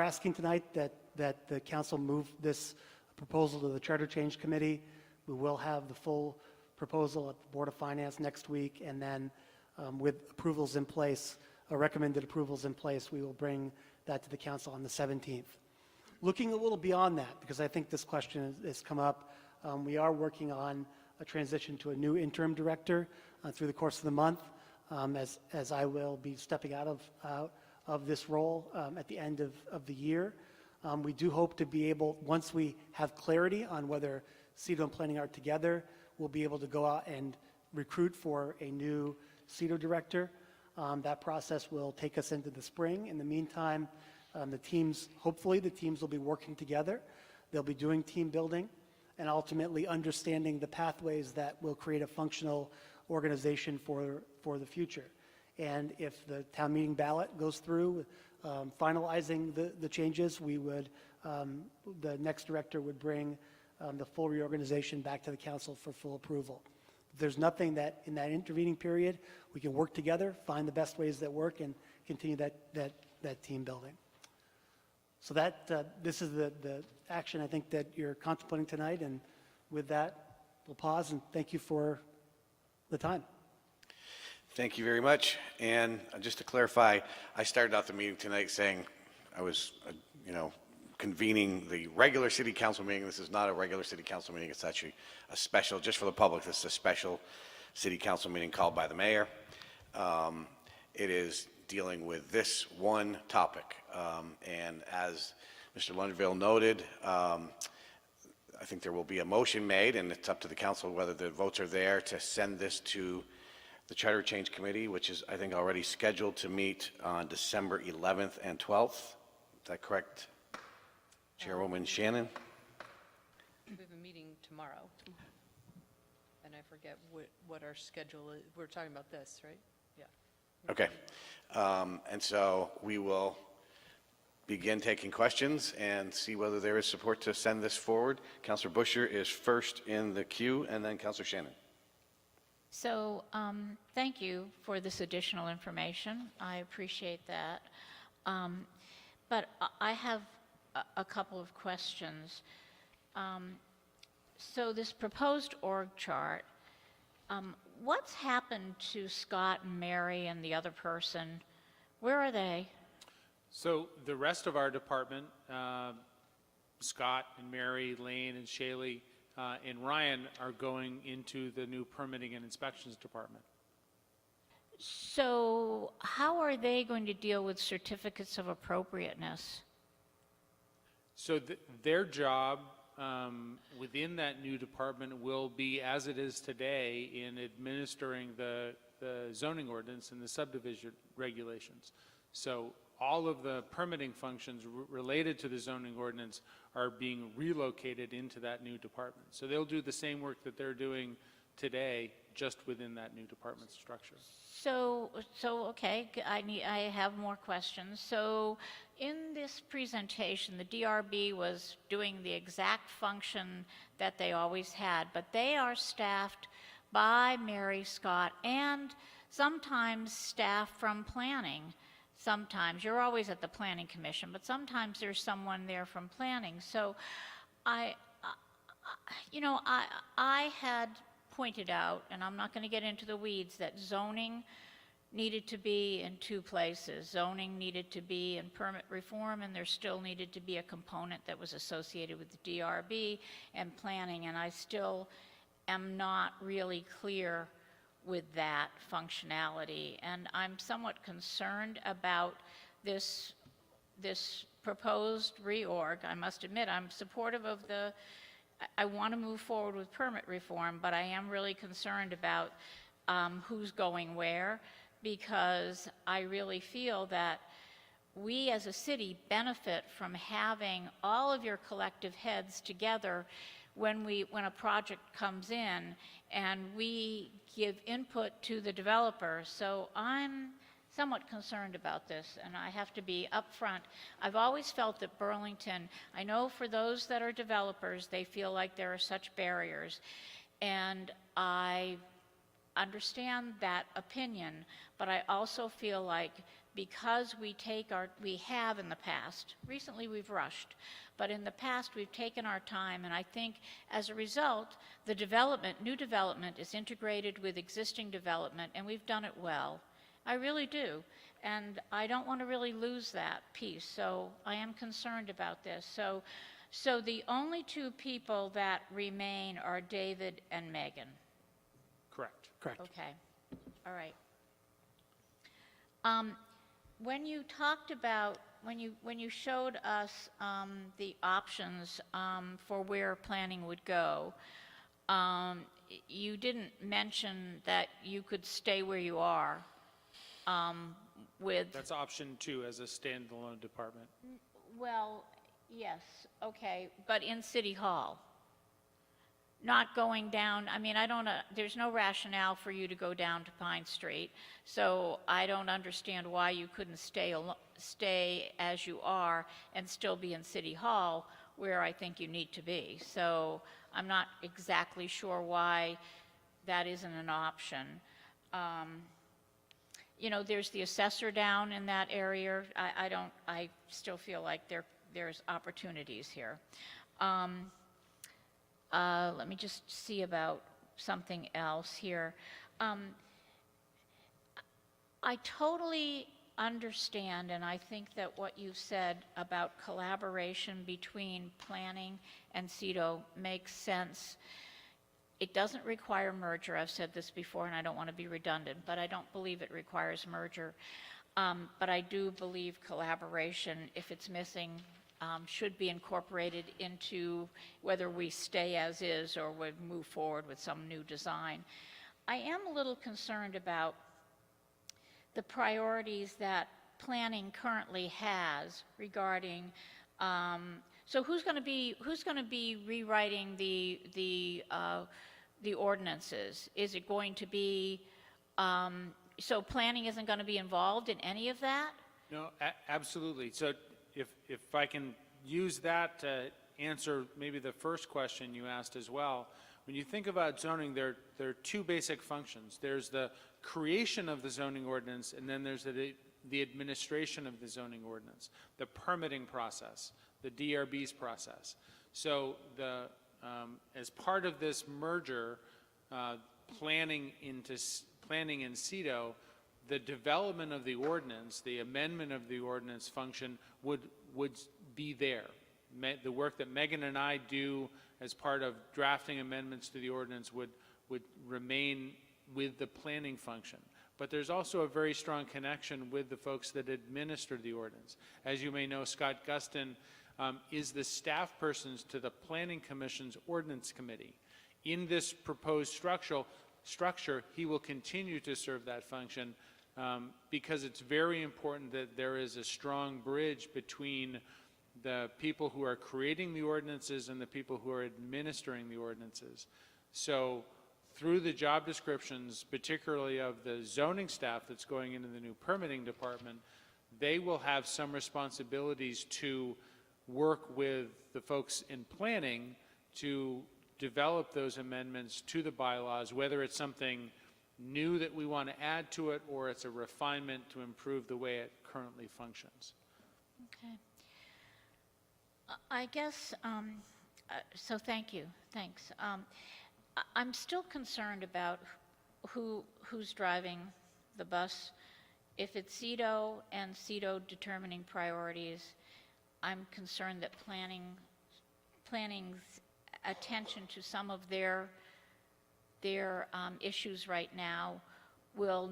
asking tonight that the council move this proposal to the Charter Change Committee. We will have the full proposal at the Board of Finance next week, and then with approvals in place, recommended approvals in place, we will bring that to the council on the 17th. Looking a little beyond that, because I think this question has come up, we are working on a transition to a new interim director through the course of the month, as I will be stepping out of this role at the end of the year. We do hope to be able, once we have clarity on whether CEDO and planning are together, we'll be able to go out and recruit for a new CEDO director. That process will take us into the spring. In the meantime, hopefully the teams will be working together. They'll be doing team building and ultimately understanding the pathways that will create a functional organization for the future. And if the town meeting ballot goes through, finalizing the changes, the next director would bring the full reorganization back to the council for full approval. If there's nothing that in that intervening period, we can work together, find the best ways that work, and continue that team building. So this is the action I think that you're contemplating tonight, and with that, we'll pause and thank you for the time. Thank you very much. And just to clarify, I started out the meeting tonight saying I was, convening the regular city council meeting. This is not a regular city council meeting. It's actually a special, just for the public, this is a special city council meeting called by the mayor. It is dealing with this one topic. And as Mr. Lunderville noted, I think there will be a motion made, and it's up to the council whether the votes are there to send this to the Charter Change Committee, which is, I think, already scheduled to meet on December 11th and 12th. Is that correct, Chairwoman Shannon? We have a meeting tomorrow, and I forget what our schedule is. We're talking about this, right? Yeah. Okay. And so we will begin taking questions and see whether there is support to send this forward. Councilor Busher is first in the queue, and then Councilor Shannon. So thank you for this additional information. I appreciate that. But I have a couple of questions. So this proposed org chart, what's happened to Scott and Mary and the other person? Where are they? So the rest of our department, Scott and Mary, Lane and Shaylee, and Ryan are going into the new permitting and inspections department. So how are they going to deal with certificates of appropriateness? So their job within that new department will be, as it is today, in administering the zoning ordinance and the subdivision regulations. So all of the permitting functions related to the zoning ordinance are being relocated into that new department. So they'll do the same work that they're doing today, just within that new department structure. So okay, I have more questions. So in this presentation, the DRB was doing the exact function that they always had, but they are staffed by Mary, Scott, and sometimes staff from planning. Sometimes, you're always at the Planning Commission, but sometimes there's someone there from planning. So I had pointed out, and I'm not going to get into the weeds, that zoning needed to be in two places. Zoning needed to be in permit reform, and there still needed to be a component that was associated with the DRB and planning, and I still am not really clear with that functionality. And I'm somewhat concerned about this this proposed reorg. I must admit, I'm supportive of I want to move forward with permit reform, but I am really concerned about who's going where, because I really feel that we as a city benefit from having all of your collective heads together when a project comes in, and we give input to the developer. So I'm somewhat concerned about this, and I have to be upfront. I've always felt that Burlington, I know for those that are developers, they feel like there are such barriers, and I understand that opinion, but I also feel like because we have in the past, recently we've rushed, but in the past we've taken our time, and I think as a result, new development is integrated with existing development, and we've done it well. I really do, and I don't want to really lose that piece, so I am concerned about this. So the only two people that remain are David and Megan. Correct. Correct. Okay, all right. When you talked about, when you showed us the options for where planning would go, you didn't mention that you could stay where you are with... That's option 2 as a standalone department. Well, yes, okay, but in City Hall. Not going down, I mean, there's no rationale for you to go down to Pine Street, so I don't understand why you couldn't stay as you are and still be in City Hall, where I think you need to be. So I'm not exactly sure why that isn't an option. You know, there's the assessor down in that area. I still feel like there's opportunities here. Let me just see about something else here. I totally understand, and I think that what you've said about collaboration between planning and CEDO makes sense. It doesn't require merger. I've said this before, and I don't want to be redundant, but I don't believe it requires merger. But I do believe collaboration, if it's missing, should be incorporated into whether we stay as is or would move forward with some new design. I am a little concerned about the priorities that planning currently has regarding, so who's going to be rewriting the ordinances? Is it going to be, so planning isn't going to be involved in any of that? No, absolutely. So if I can use that to answer maybe the first question you asked as well, when you think about zoning, there are two basic functions. There's the creation of the zoning ordinance, and then there's the administration of the zoning ordinance, the permitting process, the DRB's process. So as part of this merger, planning and CEDO, the development of the ordinance, the amendment of the ordinance function would be there. The work that Megan and I do as part of drafting amendments to the ordinance would remain with the planning function. But there's also a very strong connection with the folks that administer the ordinance. As you may know, Scott Guston is the staff person to the Planning Commission's Ordinance Committee. In this proposed structure, he will continue to serve that function because it's very important that there is a strong bridge between the people who are creating the ordinances and the people who are administering the ordinances. So through the job descriptions, particularly of the zoning staff that's going into the new permitting department, they will have some responsibilities to work with the folks in planning to develop those amendments to the bylaws, whether it's something new that we want to add to it or it's a refinement to improve the way it currently functions. Okay. I guess, so thank you, thanks. I'm still concerned about who's driving the bus. If it's CEDO and CEDO determining priorities, I'm concerned that planning's attention to some of their issues right now will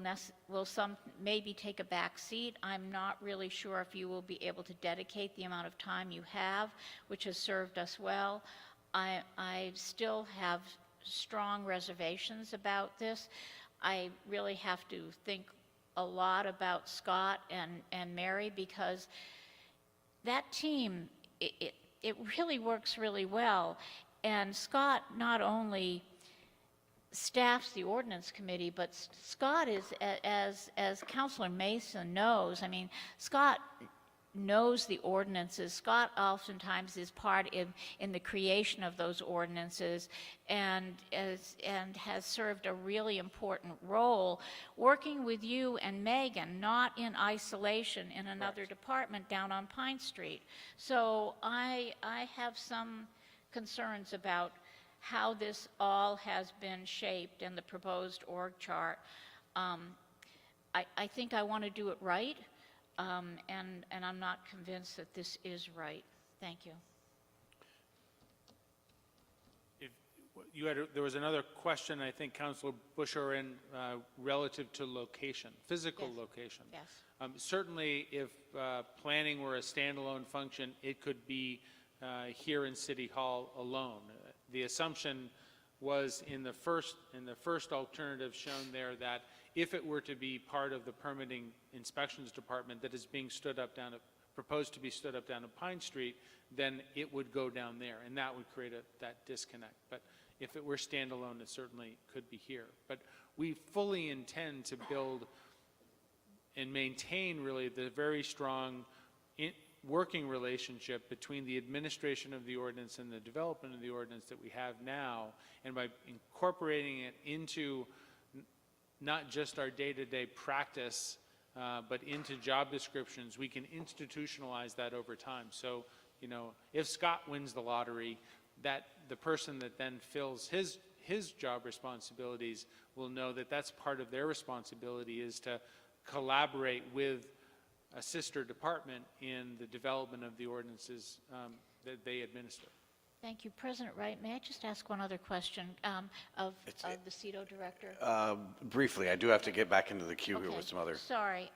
some maybe take a back seat. I'm not really sure if you will be able to dedicate the amount of time you have, which has served us well. I still have strong reservations about this. I really have to think a lot about Scott and Mary, because that team, it really works really well. And Scott not only staffs the ordinance committee, but Scott is, as Councilor Mason knows, I mean, Scott knows the ordinances. Scott oftentimes is part in the creation of those ordinances, and has served a really important role working with you and Megan, not in isolation in another department down on Pine Street. So I have some concerns about how this all has been shaped and the proposed org chart. I think I want to do it right, and I'm not convinced that this is right. Thank you. There was another question, I think, Councilor Busher, in relative to location, physical Yes. location. Yes. Certainly, if planning were a standalone function, it could be here in City Hall alone. The assumption was in the first alternative shown there that if it were to be part of the permitting inspections department that is being proposed to be stood up down at Pine Street, then it would go down there, and that would create that disconnect. But if it were standalone, it certainly could be here. But we fully intend to build and maintain really the very strong working relationship between the administration of the ordinance and the development of the ordinance that we have now, and by incorporating it into not just our day-to-day practice, but into job descriptions, we can institutionalize that over time. So, you know, if Scott wins the lottery, that the person that then fills his job responsibilities will know that that's part of their responsibility, is to collaborate with a sister department in the development of the ordinances that they administer. Thank you. President Wright, may I just ask one other question of the CETO director? Briefly, I do have to get back into the queue here with some other. Sorry.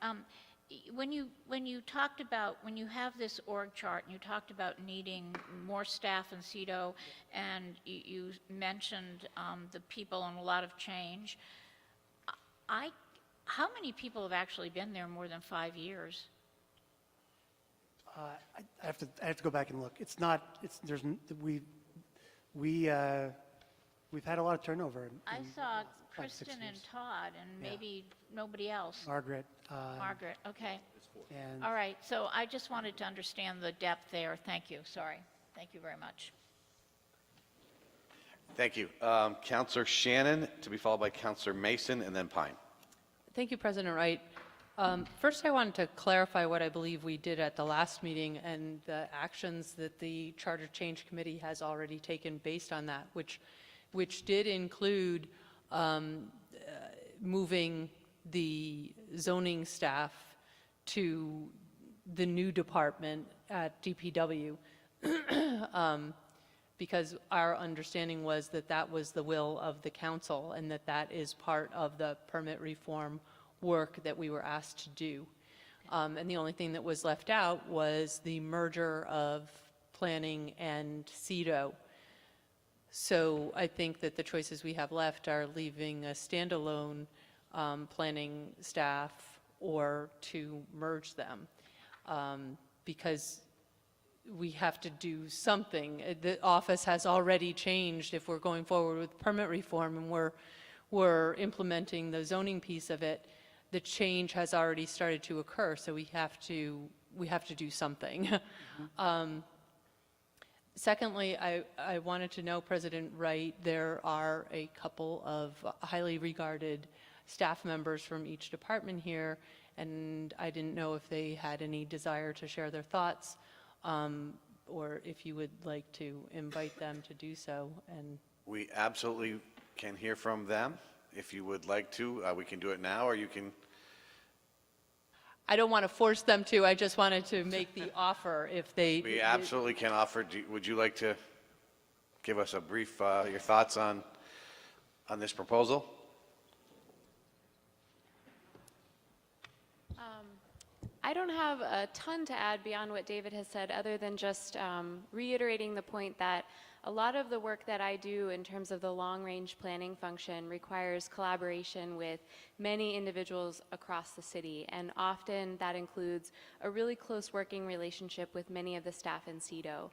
When you talked about, when you have this org chart and you talked about needing more staff in CETO, and you mentioned the people and a lot of change, how many people have actually been there more than 5 years? I have to go back and look. It's not. We've had a lot of turnover. I saw Kristen and Todd, and maybe nobody else. Margaret. Margaret. Okay. And All right. So I just wanted to understand the depth there. Thank you. Sorry. Thank you very much. Thank you. Councilor Shannon, to be followed by Councilor Mason, and then Pine. Thank you, President Wright. First, I wanted to clarify what I believe we did at the last meeting and the actions that the Charter Change Committee has already taken based on that, which did include moving the zoning staff to the new department at DPW, because our understanding was that that was the will of the council, and that is part of the permit reform work that we were asked to do. And the only thing that was left out was the merger of planning and CETO. So I think that the choices we have left are leaving a standalone planning staff or to merge them, because we have to do something. The office has already changed if we're going forward with permit reform, and we're implementing the zoning piece of it. The change has already started to occur, so we have to do something. Secondly, I wanted to know, President Wright, there are a couple of highly regarded staff members from each department here, and I didn't know if they had any desire to share their thoughts, or if you would like to invite them to do so. And We absolutely can hear from them. If you would like to, we can do it now, or you can. I don't want to force them to. I just wanted to make the offer if they. We absolutely can offer. Would you like to give us a brief, your thoughts on this proposal? I don't have a ton to add beyond what David has said, other than just reiterating the point that a lot of the work that I do in terms of the long-range planning function requires collaboration with many individuals across the city, and often that includes a really close working relationship with many of the staff in CEDO.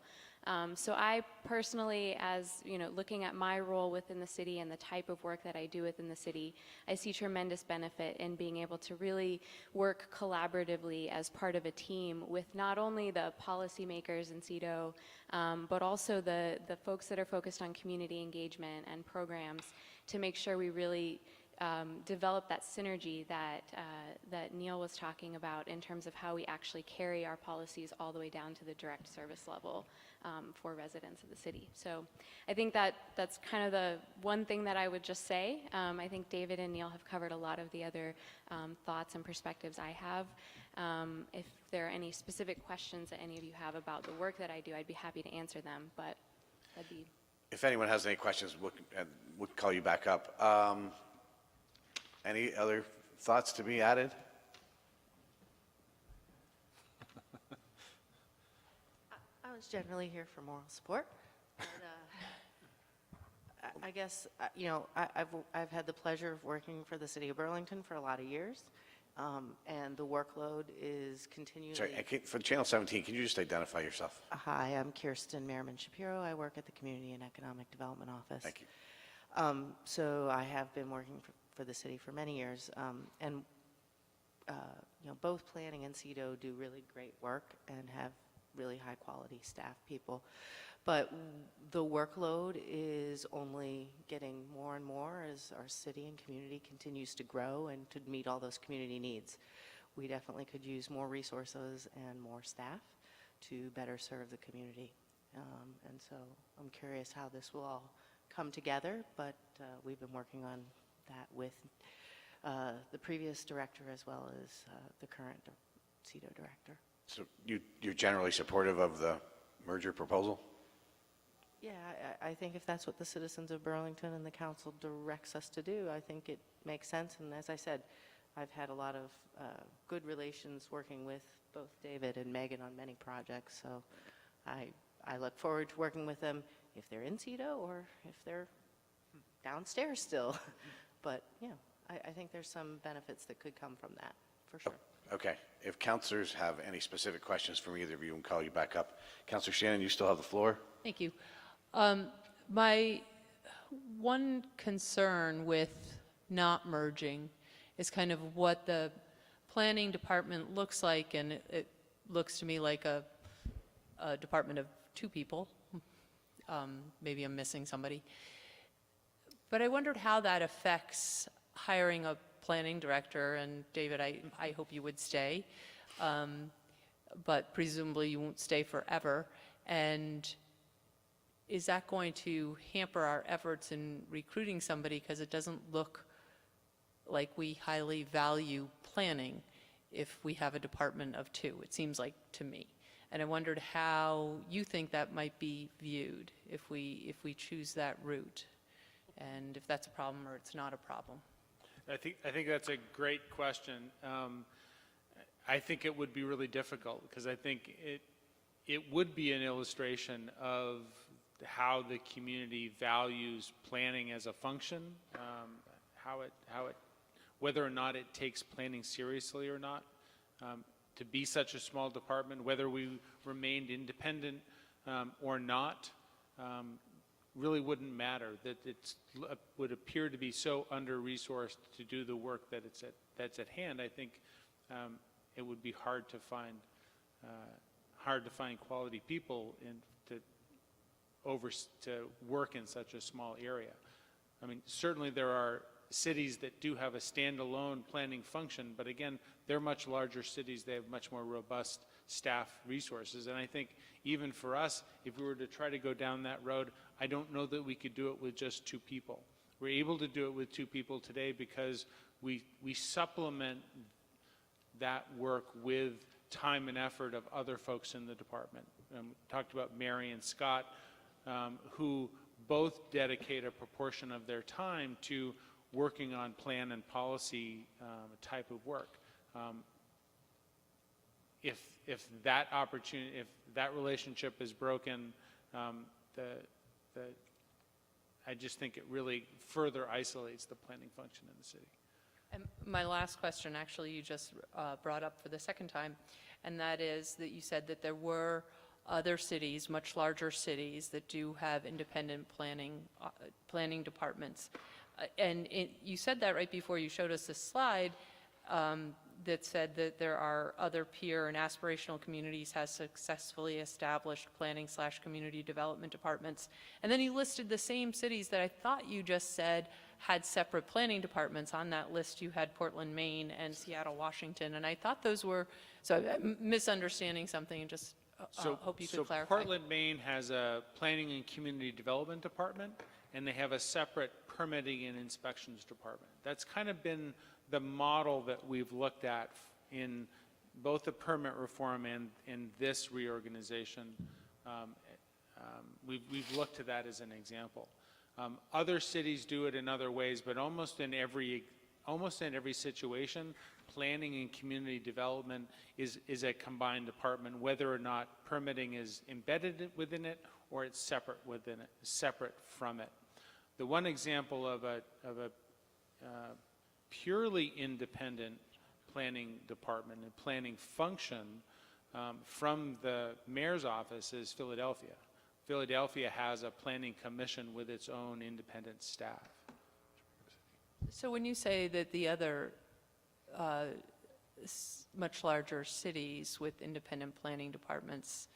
So I personally, as you know, looking at my role within the city and the type of work that I do within the city, I see tremendous benefit in being able to really work collaboratively as part of a team with not only the policymakers in CEDO, but also the folks that are focused on community engagement and programs to make sure we really develop that synergy that Neil was talking about in terms of how we actually carry our policies all the way down to the direct service level for residents of the city. So I think that that's kind of the one thing that I would just say. I think David and Neil have covered a lot of the other thoughts and perspectives I have. If there are any specific questions that any of you have about the work that I do, I'd be happy to answer them, but that'd be... If anyone has any questions, we'll call you back up. Any other thoughts to be added? I was generally here for moral support. But, I guess, you know, I've had the pleasure of working for the city of Burlington for a lot of years, and the workload is continually... Sorry, for Channel 17, can you just identify yourself? Hi, I'm Kirsten Merriman Shapiro. I work at the Community and Economic Development Office. Thank you. So I have been working for the city for many years, and you know, both planning and CEDO do really great work and have really high quality staff people, but the workload is only getting more and more as our city and community continues to grow and to meet all those community needs. We definitely could use more resources and more staff to better serve the community, and so I'm curious how this will all come together, but we've been working on that with the previous director as well as the current CEDO director. So you're generally supportive of the merger proposal? Yeah, I think if that's what the citizens of Burlington and the council directs us to do, I think it makes sense. And as I said, I've had a lot of good relations working with both David and Megan on many projects, so I look forward to working with them if they're in CEDO or if they're downstairs still. But, yeah, I think there's some benefits that could come from that, for sure. Okay. If councilors have any specific questions from either of you, we'll call you back up. Councilor Shannon, you still have the floor. Thank you. My one concern with not merging is kind of what the planning department looks like, and it looks to me like a department of two people. Maybe I'm missing somebody. But I wondered how that affects hiring a planning director, and David, I hope you would stay, but presumably you won't stay forever. And is that going to hamper our efforts in recruiting somebody, because it doesn't look like we highly value planning if we have a department of two, it seems like to me. And I wondered how you think that might be viewed if we choose that route, and if that's a problem or it's not a problem. I think that's a great question. I think it would be really difficult, because I think it would be an illustration of how the community values planning as a function, whether or not it takes planning seriously or not. To be such a small department, whether we remained independent or not, really wouldn't matter. That it would appear to be so under-resourced to do the work that's at hand. I think it would be hard to find quality people to work in such a small area. I mean, certainly there are cities that do have a standalone planning function, but again, they're much larger cities. They have much more robust staff resources. And I think even for us, if we were to try to go down that road, I don't know that we could do it with just two people. We're able to do it with two people today because we supplement that work with time and effort of other folks in the department. Talked about Mary and Scott, who both dedicate a proportion of their time to working on plan and policy type of work. if that opportunity, if that relationship is broken, I just think it really further isolates the planning function in the city. And my last question, actually, you just brought up for the second time, and that is that you said that there were other cities, much larger cities, that do have independent planning departments. You said that right before you showed us this slide that said that there are other peer and aspirational communities has successfully established planning/community development departments. And then you listed the same cities that I thought you just said had separate planning departments. On that list, you had Portland, Maine, and Seattle, Washington. And I thought those were, so I'm misunderstanding something, and just hope you could clarify. Portland, Maine has a planning and community development department, and they have a separate permitting and inspections department. That's kind of been the model that we've looked at in both the permit reform and this reorganization. We've looked to that as an example. Other cities do it in other ways, but almost in every situation, planning and community development is a combined department, whether or not permitting is embedded within it or it's separate within it, separate from it. The one example of a purely independent planning department and planning function from the mayor's office is Philadelphia. Philadelphia has a planning commission with its own independent staff. So when you say that the other much larger cities with independent planning departments,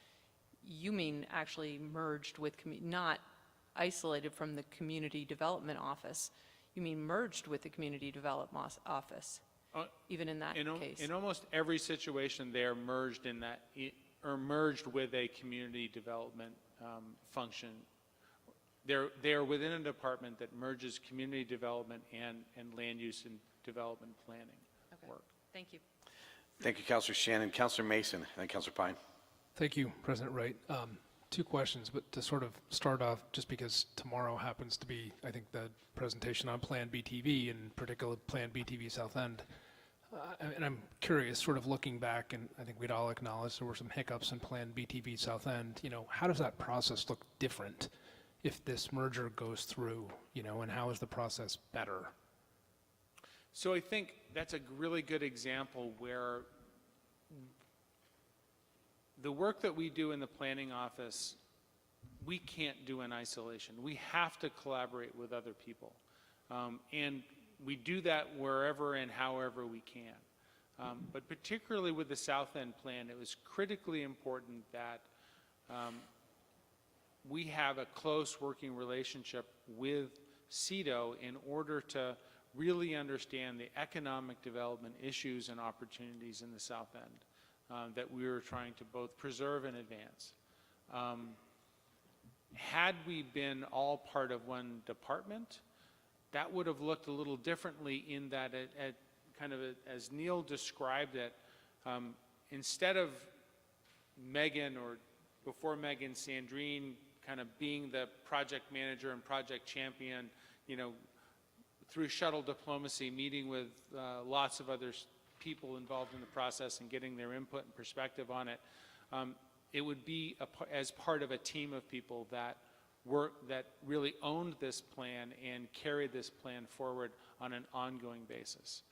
you mean actually merged with, not isolated from the community development office. You mean merged with the community development office, even in that case? In almost every situation, they are merged in that, or merged with a community development function. They're within a department that merges community development and land use and development planning work. Thank you. Thank you, Councilor Shannon. Councilor Mason, and then Councilor Pine. Thank you, President Wright. Two questions, but to sort of start off, just because tomorrow happens to be, I think, the presentation on Plan BTV, and particularly Plan BTV South End. And I'm curious, sort of looking back, and I think we'd all acknowledge there were some hiccups in Plan BTV South End. You know, how does that process look different if this merger goes through, you know, and how is the process better? So I think that's a really good example where the work that we do in the planning office, we can't do in isolation. We have to collaborate with other people. And we do that wherever and however we can. But particularly with the South End plan, it was critically important that we have a close working relationship with CEDO in order to really understand the economic development issues and opportunities in the South End that we were trying to both preserve and advance. Had we been all part of one department, that would have looked a little differently in that as Neil described it, instead of Megan, or before Megan, Sandrine kind of being the project manager and project champion, you know, through shuttle diplomacy, meeting with lots of other people involved in the process and getting their input and perspective on it, it would be as part of a team of people that really owned this plan and carried this plan forward on an ongoing basis.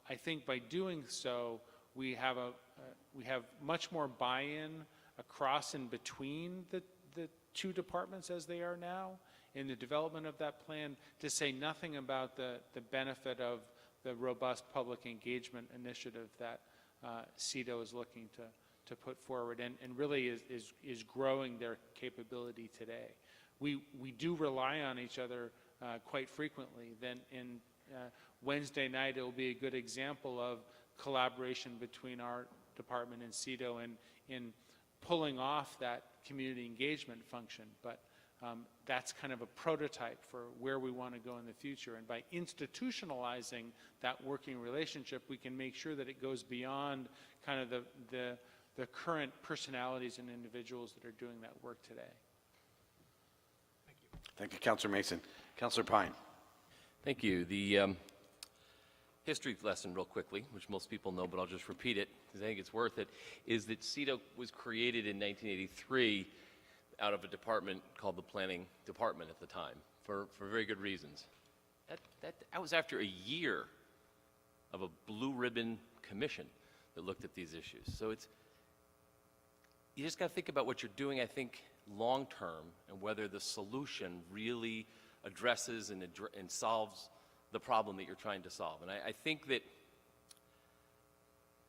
I think by doing so, we have much more buy-in across and between the two departments as they are now in the development of that plan, to say nothing about the benefit of the robust public engagement initiative that CEDO is looking to put forward and really is growing their capability today. We do rely on each other quite frequently. Then in Wednesday night, it will be a good example of collaboration between our department and CEDO in pulling off that community engagement function. But that's kind of a prototype for where we want to go in the future. And by institutionalizing that working relationship, we can make sure that it goes beyond kind of the current personalities and individuals that are doing that work today. Thank you, Councilor Mason. Councilor Pine. Thank you. The history lesson real quickly, which most people know, but I'll just repeat it because I think it's worth it, is that CEDO was created in 1983 out of a department called the Planning Department at the time for very good reasons. That was after a year of a blue ribbon commission that looked at these issues. So you just got to think about what you're doing, I think, long term, and whether the solution really addresses and solves the problem that you're trying to solve. And I think that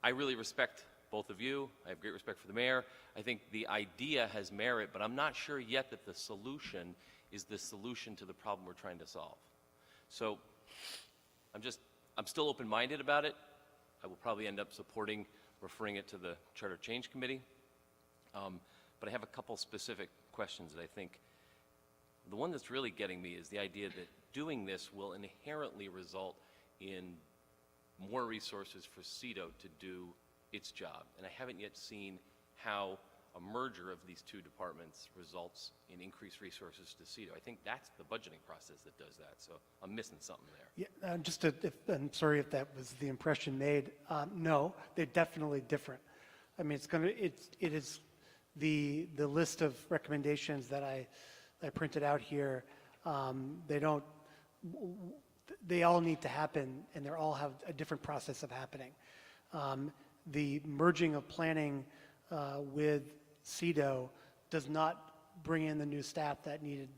I really respect both of you. I have great respect for the mayor. I think the idea has merit, but I'm not sure yet that the solution is the solution to the problem we're trying to solve. So I'm still open-minded about it. I will probably end up supporting referring it to the Charter Change Committee. But I have a couple specific questions that I think, the one that's really getting me is the idea that doing this will inherently result in more resources for CEDO to do its job. And I haven't yet seen how a merger of these two departments results in increased resources to CEDO. I think that's the budgeting process that does that. So I'm missing something there. Yeah, I'm sorry if that was the impression made. No, they're definitely different. I mean, it is the list of recommendations that I printed out here. They all need to happen, and they all have a different process of happening. The merging of planning with CEDO does not bring in the new staff that needed.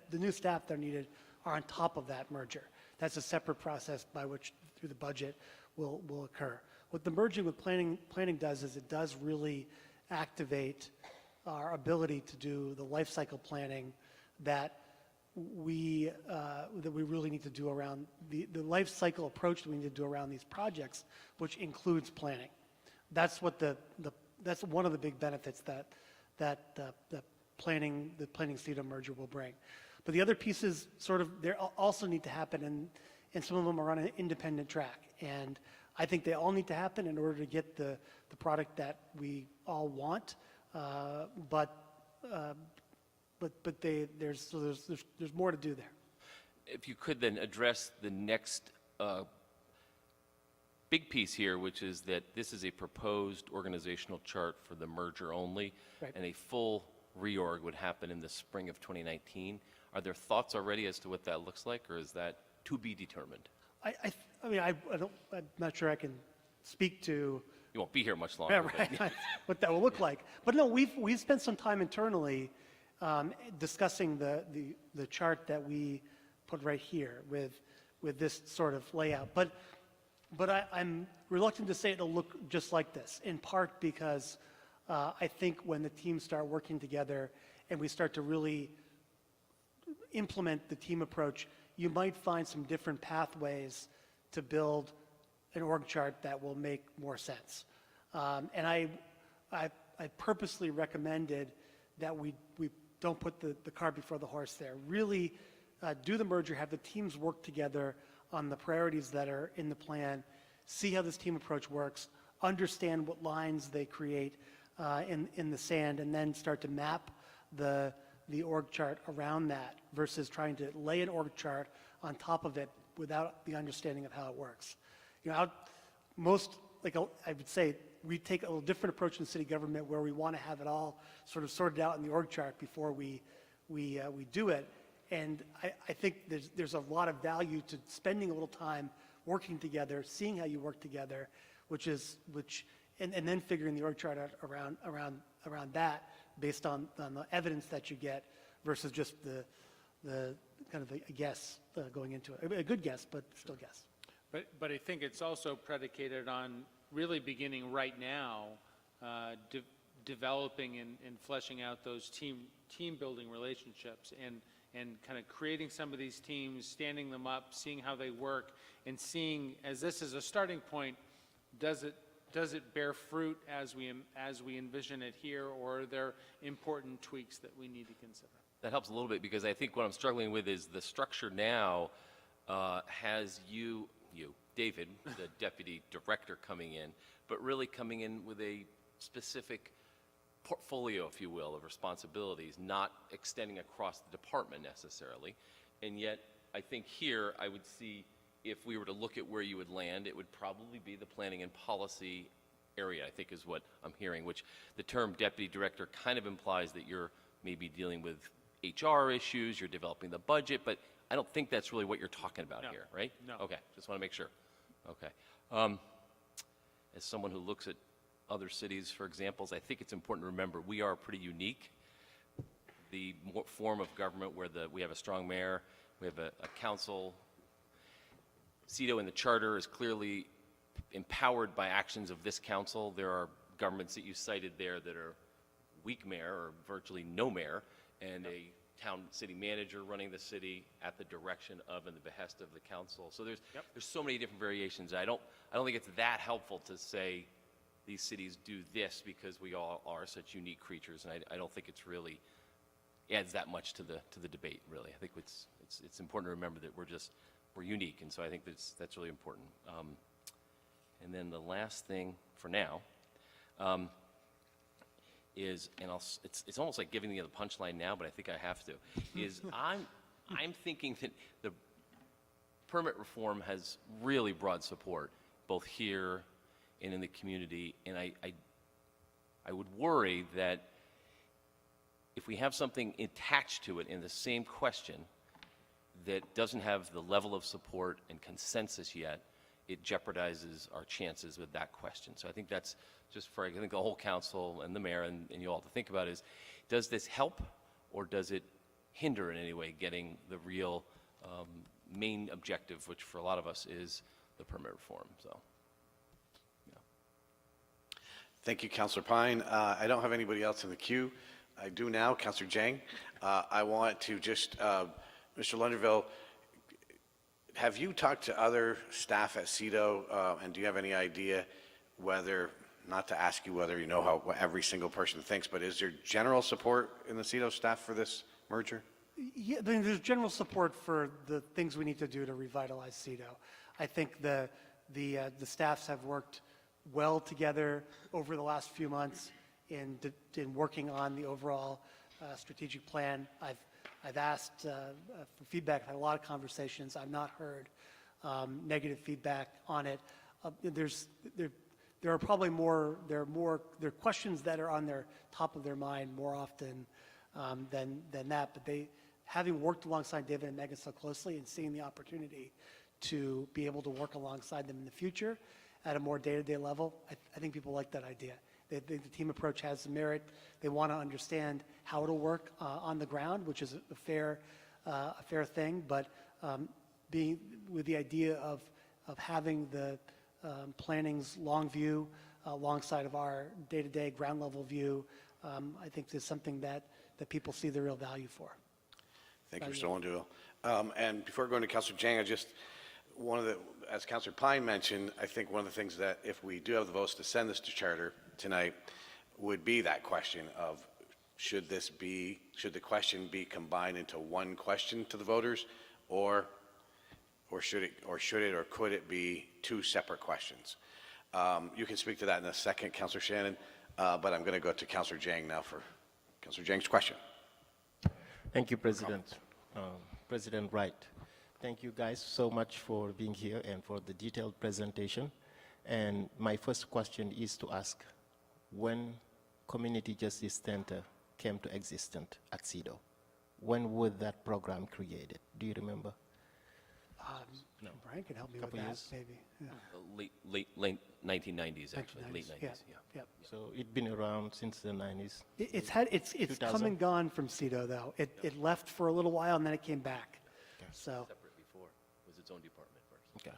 The new staff that are needed are on top of that merger. That's a separate process by which, through the budget, will occur. What the merging with planning does is it does really activate our ability to do the life cycle planning that we really need to do around the life cycle approach that we need to do around these projects, which includes planning. That's what that's one of the big benefits that the planning CEDO merger will bring. But the other pieces they also need to happen, and some of them are on an independent track. And I think they all need to happen in order to get the product that we all want. But there's more to do there. If you could then address the next big piece here, which is that this is a proposed organizational chart for the merger only, right, and a full reorg would happen in the spring of 2019. Are there thoughts already as to what that looks like, or is that to be determined? I'm not sure I can speak to. You won't be here much longer. Yeah, right. What that will look like. But no, we've spent some time internally discussing the chart that we put right here with this sort of layout. But I'm reluctant to say it'll look just like this, in part because I think when the teams start working together and we start to really implement the team approach, you might find some different pathways to build an org chart that will make more sense. And I purposely recommended that we don't put the cart before the horse there. Really do the merger, have the teams work together on the priorities that are in the plan, see how this team approach works, understand what lines they create in the sand, and then start to map the org chart around that versus trying to lay an org chart on top of it without the understanding of how it works. I would say we take a little different approach in city government where we want to have it all sort of sorted out in the org chart before we do it. And I think there's a lot of value to spending a little time working together, seeing how you work together, and then figuring the org chart out around that based on the evidence that you get versus just the kind of a guess going into it. A good guess, but still guess. But I think it's also predicated on really beginning right now, developing and fleshing out those team building relationships and kind of creating some of these teams, standing them up, seeing how they work, and seeing, as this is a starting point, does it bear fruit as we envision it here, or are there important tweaks that we need to consider? That helps a little bit, because I think what I'm struggling with is the structure now has you, David, the deputy director, coming in, but really coming in with a specific portfolio, if you will, of responsibilities, not extending across the department necessarily. And yet, I think here I would see if we were to look at where you would land, it would probably be the planning and policy area, I think is what I'm hearing, which the term deputy director kind of implies that you're maybe dealing with HR issues, you're developing the budget, but I don't think that's really what you're talking about No. here, right? No. Okay, just want to make sure. Okay. As someone who looks at other cities for examples, I think it's important to remember we are pretty unique. The form of government where we have a strong mayor, we have a council. CEDO in the charter is clearly empowered by actions of this council. There are governments that you cited there that are weak mayor or virtually no mayor, and a town city manager running the city at the direction of and the behest of the council. So there's so many different variations. I don't think it's that helpful to say these cities do this because we all are such unique creatures, and I don't think it's really adds that much to the debate, really. I think it's important to remember that we're unique, and so I think that's really important. And then the last thing for now is, and it's almost like giving you the punchline now, but I think I have to, is I'm thinking that the permit reform has really broad support, both here and in the community, and I would worry that if we have something attached to it in the same question that doesn't have the level of support and consensus yet, it jeopardizes our chances with that question. So I think that's just for, I think the whole council and the mayor and you all to think about is, does this help or does it hinder in any way getting the real main objective, which for a lot of us is the permit reform, so. Thank you, Councilor Pine. I don't have anybody else in the queue. I do now, Councilor Jang. I want to just, Mr. Lunderville, have you talked to other staff at CEDO, and do you have any idea whether, not to ask you whether you know how what every single person thinks, but is there general support in the CEDO staff for this merger? Yeah, I mean, there's general support for the things we need to do to revitalize CEDO. I think the staffs have worked well together over the last few months in working on the overall strategic plan. I've asked for feedback. I've had a lot of conversations. I've not heard negative feedback on it. There are probably there are questions that are on their top of their mind more often than that. But having worked alongside David and Megan so closely and seeing the opportunity to be able to work alongside them in the future at a more day-to-day level, I think people like that idea. The team approach has some merit. They want to understand how it'll work on the ground, which is a fair thing. But being with the idea of having the planning's long view alongside of our day-to-day ground level view, I think is something that people see the real value for. Thank you, Mr. Lunderville. And before going to Councilor Jang, as Councilor Pine mentioned, I think one of the things that if we do have the votes to send this to charter tonight would be that question of should the question be combined into one question to the voters, or should it or could it be two separate questions? You can speak to that in a second, Councilor Shannon, but I'm going to go to Councilor Jang now for Councilor Jang's question. Thank you, President. President Wright. Thank you guys so much for being here and for the detailed presentation. And my first question is to ask, when Community Justice Center came to existence at CEDO, when was that program created? Do you remember? No. Brian can help me with that, years? maybe. Yeah. Late 1990s, actually, late 90s, yeah. So it's been around since the 90s? It's come and gone from CEDO, though. It left for a little while, and then it came back. Okay. So. Separate before, it was its own department first. Okay.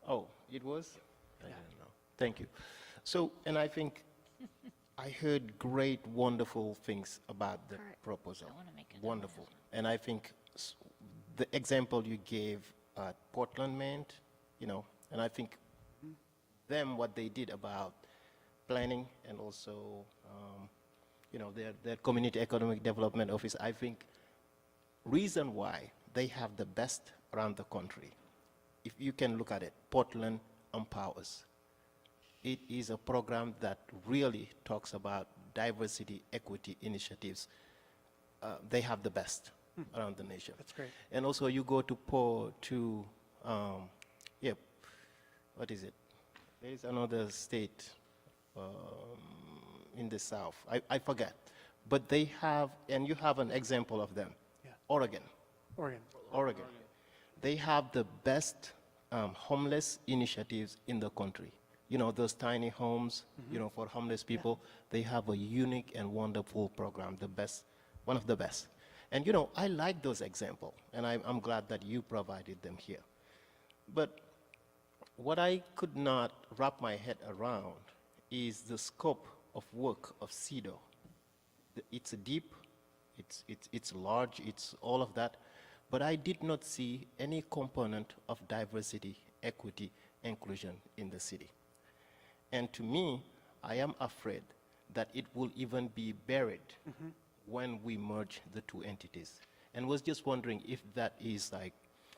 Oh, it was? I didn't know. Thank you. So, and I think I heard great, wonderful things about the proposal. Wonderful. And I think the example you gave at Portland, Maine, and I think what they did about planning and also, their community economic development office, I think reason why they have the best around the country, if you can look at it, Portland Empowers. It is a program that really talks about diversity, equity initiatives. They have the best around the nation. That's great. And also you go to what is it? There is another state in the south. I forget. But they have, and you have an example of them. Yeah. Oregon. Oregon. They have the best homeless initiatives in the country. You know, those tiny homes, you know, for homeless people. They have a unique and wonderful program, the best, one of the best. And, you know, I like those examples, and I'm glad that you provided them here. But what I could not wrap my head around is the scope of work of CEDO. It's deep, it's large, it's all of that, but I did not see any component of diversity, equity, inclusion in the city. And to me, I am afraid that it will even be buried when we merge the two entities. And was just wondering if that is like,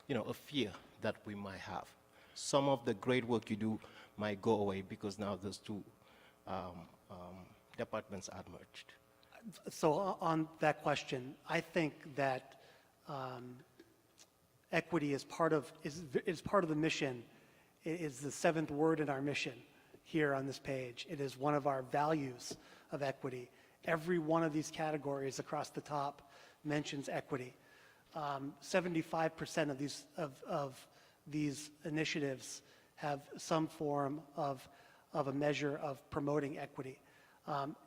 you know, a fear that we might have. Some of the great work you do might go away because now those two departments are merged. So on that question, I think that equity is part of the mission. It is the seventh word in our mission here on this page. It is one of our values of equity. Every one of these categories across the top mentions equity. 75% of these initiatives have some form of a measure of promoting equity.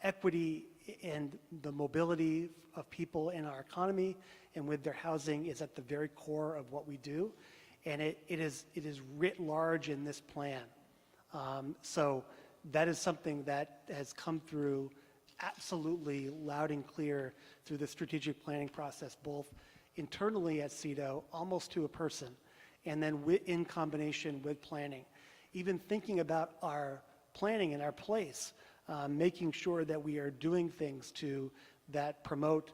Equity and the mobility of people in our economy and with their housing is at the very core of what we do, and it is writ large in this plan. So that is something that has come through absolutely loud and clear through the strategic planning process, both internally at CEDO, almost to a person, and then in combination with planning. Even thinking about our planning in our place, making sure that we are doing things that promote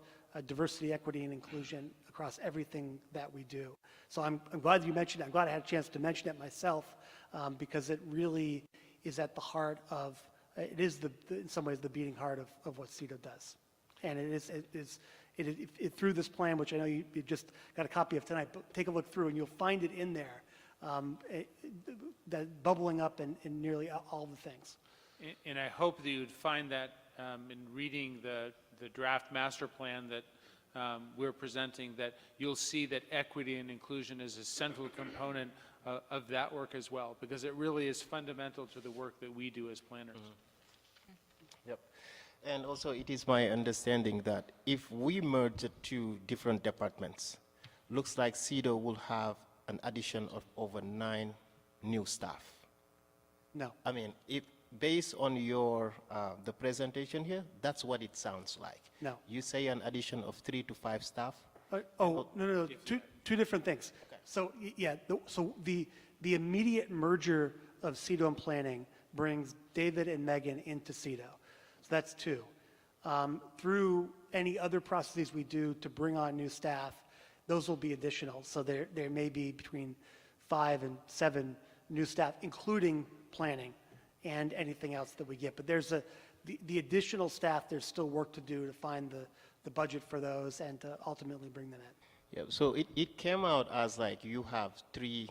diversity, equity, and inclusion across everything that we do. So I'm glad you mentioned it. I'm glad I had a chance to mention it myself because it really is at the heart of, it is in some ways the beating heart of what CEDO does. And through this plan, which I know you just got a copy of tonight, but take a look through and you'll find it in there, that bubbling up in nearly all the things. And I hope that you'd find that in reading the draft master plan that we're presenting, that you'll see that equity and inclusion is a central component of that work as well, because it really is fundamental to the work that we do as planners. Yep. And also it is my understanding that if we merge the two different departments, looks like CEDO will have an addition of over 9 new staff. No. I mean, if based on your the presentation here, that's what it sounds like. No. You say an addition of 3 to 5 staff? No. Two different things. Okay. So the immediate merger of CEDO and planning brings David and Megan into CEDO. So that's 2. Through any other processes we do to bring on new staff, those will be additional. So there may be between 5 and 7 new staff, including planning and anything else that we get. But there's the additional staff, there's still work to do to find the budget for those and to ultimately bring them in. Yeah, so it came out as like you have 3,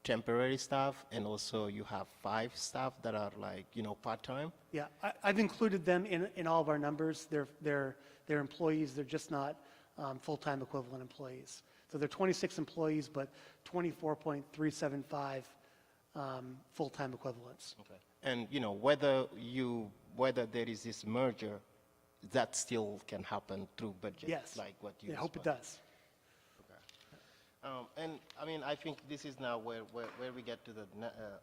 temporary staff, and also you have 5 staff that are like, part-time. Yeah, I've included them in all of our numbers. They're employees, they're just not full-time equivalent employees. So they're 26 employees, but 24.375 full-time equivalents. Okay. And whether there is this merger, that still can happen through budget. Yes. Like what you. I hope it does. Okay. And I mean, I think this is now where we get to the.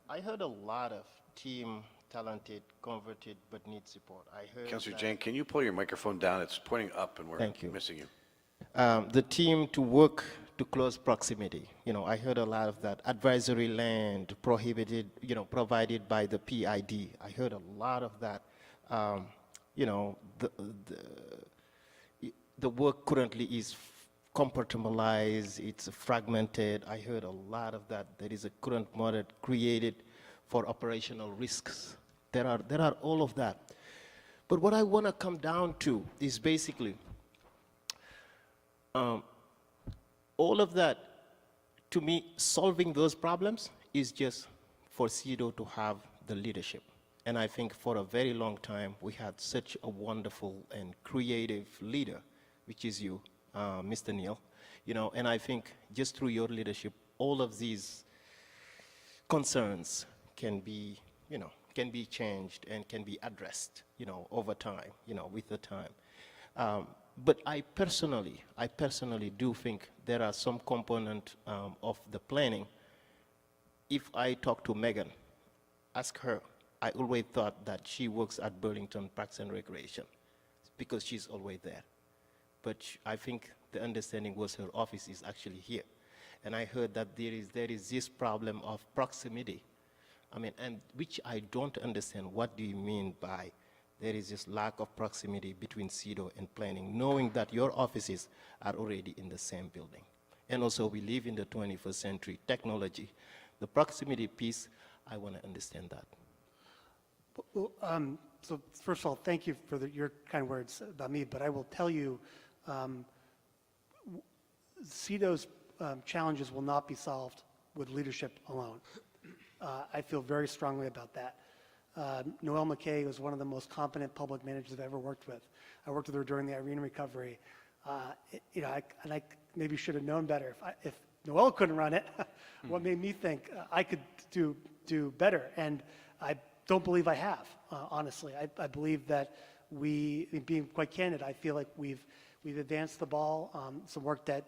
I heard a lot of team talented, converted, but need support. I heard. Councilor Jane, can you pull your microphone down? It's pointing up, and we're missing you. The team to work to close proximity. I heard a lot of that. Advisory land prohibited, provided by the PID. I heard a lot of that. The work currently is compartmentalized, it's fragmented. I heard a lot of that. There is a current model created for operational risks. There are all of that. But what I want to come down to is basically all of that, to me, solving those problems is just for CEDO to have the leadership. And I think for a very long time, we had such a wonderful and creative leader, which is you, Mr. Neil. You know, and I think just through your leadership, all of these concerns can be, you know, can be changed and can be addressed, you know, over time, you know, with the time. But I personally do think there are some component of the planning. If I talk to Megan, ask her, I always thought that she works at Burlington Parks and Recreation because she's always there. But I think the understanding was her office is actually here. And I heard that there is this problem of proximity. I mean, and which I don't understand. What do you mean by there is this lack of proximity between CEDO and planning, knowing that your offices are already in the same building? And also, we live in the 21st century technology. The proximity piece, I want to understand that. Well, so first of all, thank you for your kind words about me, but I will tell you, CEDO's challenges will not be solved with leadership alone. I feel very strongly about that. Noelle McKay was one of the most competent public managers I've ever worked with. I worked with her during the Irene recovery. You know, I maybe should have known better. If Noelle couldn't run it, what made me think I could do better? And I don't believe I have, honestly. I believe that being quite candid, I feel like we've advanced the ball. Some work that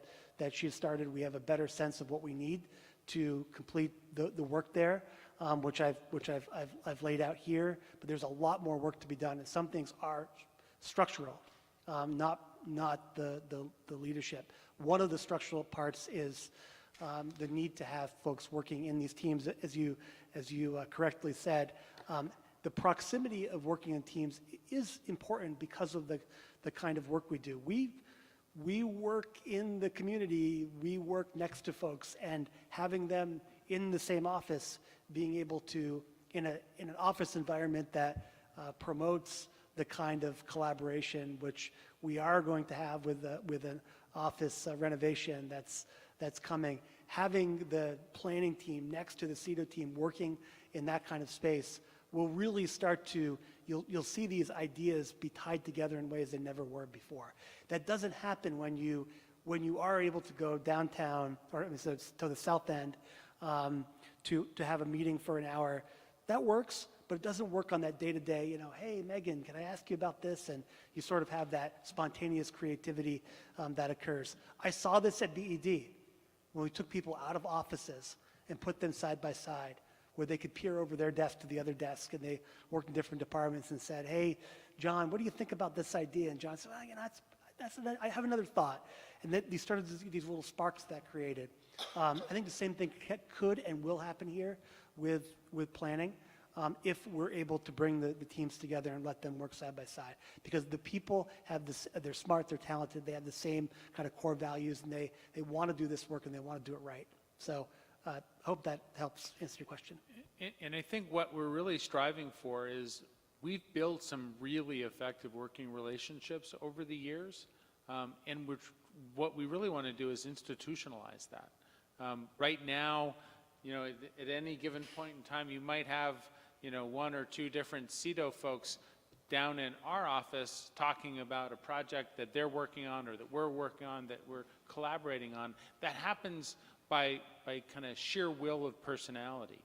she started, we have a better sense of what we need to complete the work there, which I've laid out here. But there's a lot more work to be done, and some things are structural, not the leadership. One of the structural parts is the need to have folks working in these teams, as you correctly said. The proximity of working in teams is important because of the kind of work we do. We work in the community, we work next to folks, and having them in the same office, being able to, in an office environment that promotes the kind of collaboration which we are going to have with an office renovation that's coming, having the planning team next to the CEDO team working in that kind of space will really start to, you'll see these ideas be tied together in ways they never were before. That doesn't happen when you are able to go downtown, or so to the south end, to have a meeting for an hour. That works, but it doesn't work on that day-to-day, you know, hey, Megan, can I ask you about this? And you sort of have that spontaneous creativity that occurs. I saw this at BED when we took people out of offices and put them side by side, where they could peer over their desk to the other desk, and they worked in different departments and said, hey, John, what do you think about this idea? And John said, well, you know, I have another thought. And then these started these little sparks that created. I think the same thing could and will happen here with planning if we're able to bring the teams together and let them work side by side. Because the people have this, they're smart, they're talented, they have the same kind of core values, and they want to do this work and they want to do it right. So I hope that helps answer your question. And I think what we're really striving for is we've built some really effective working relationships over the years, and what we really want to do is institutionalize that. Right now, you know, at any given point in time, you might have, you know, one or two different CEDO folks down in our office talking about a project that they're working on or that we're working on, that we're collaborating on. That happens by kind of sheer will of personality.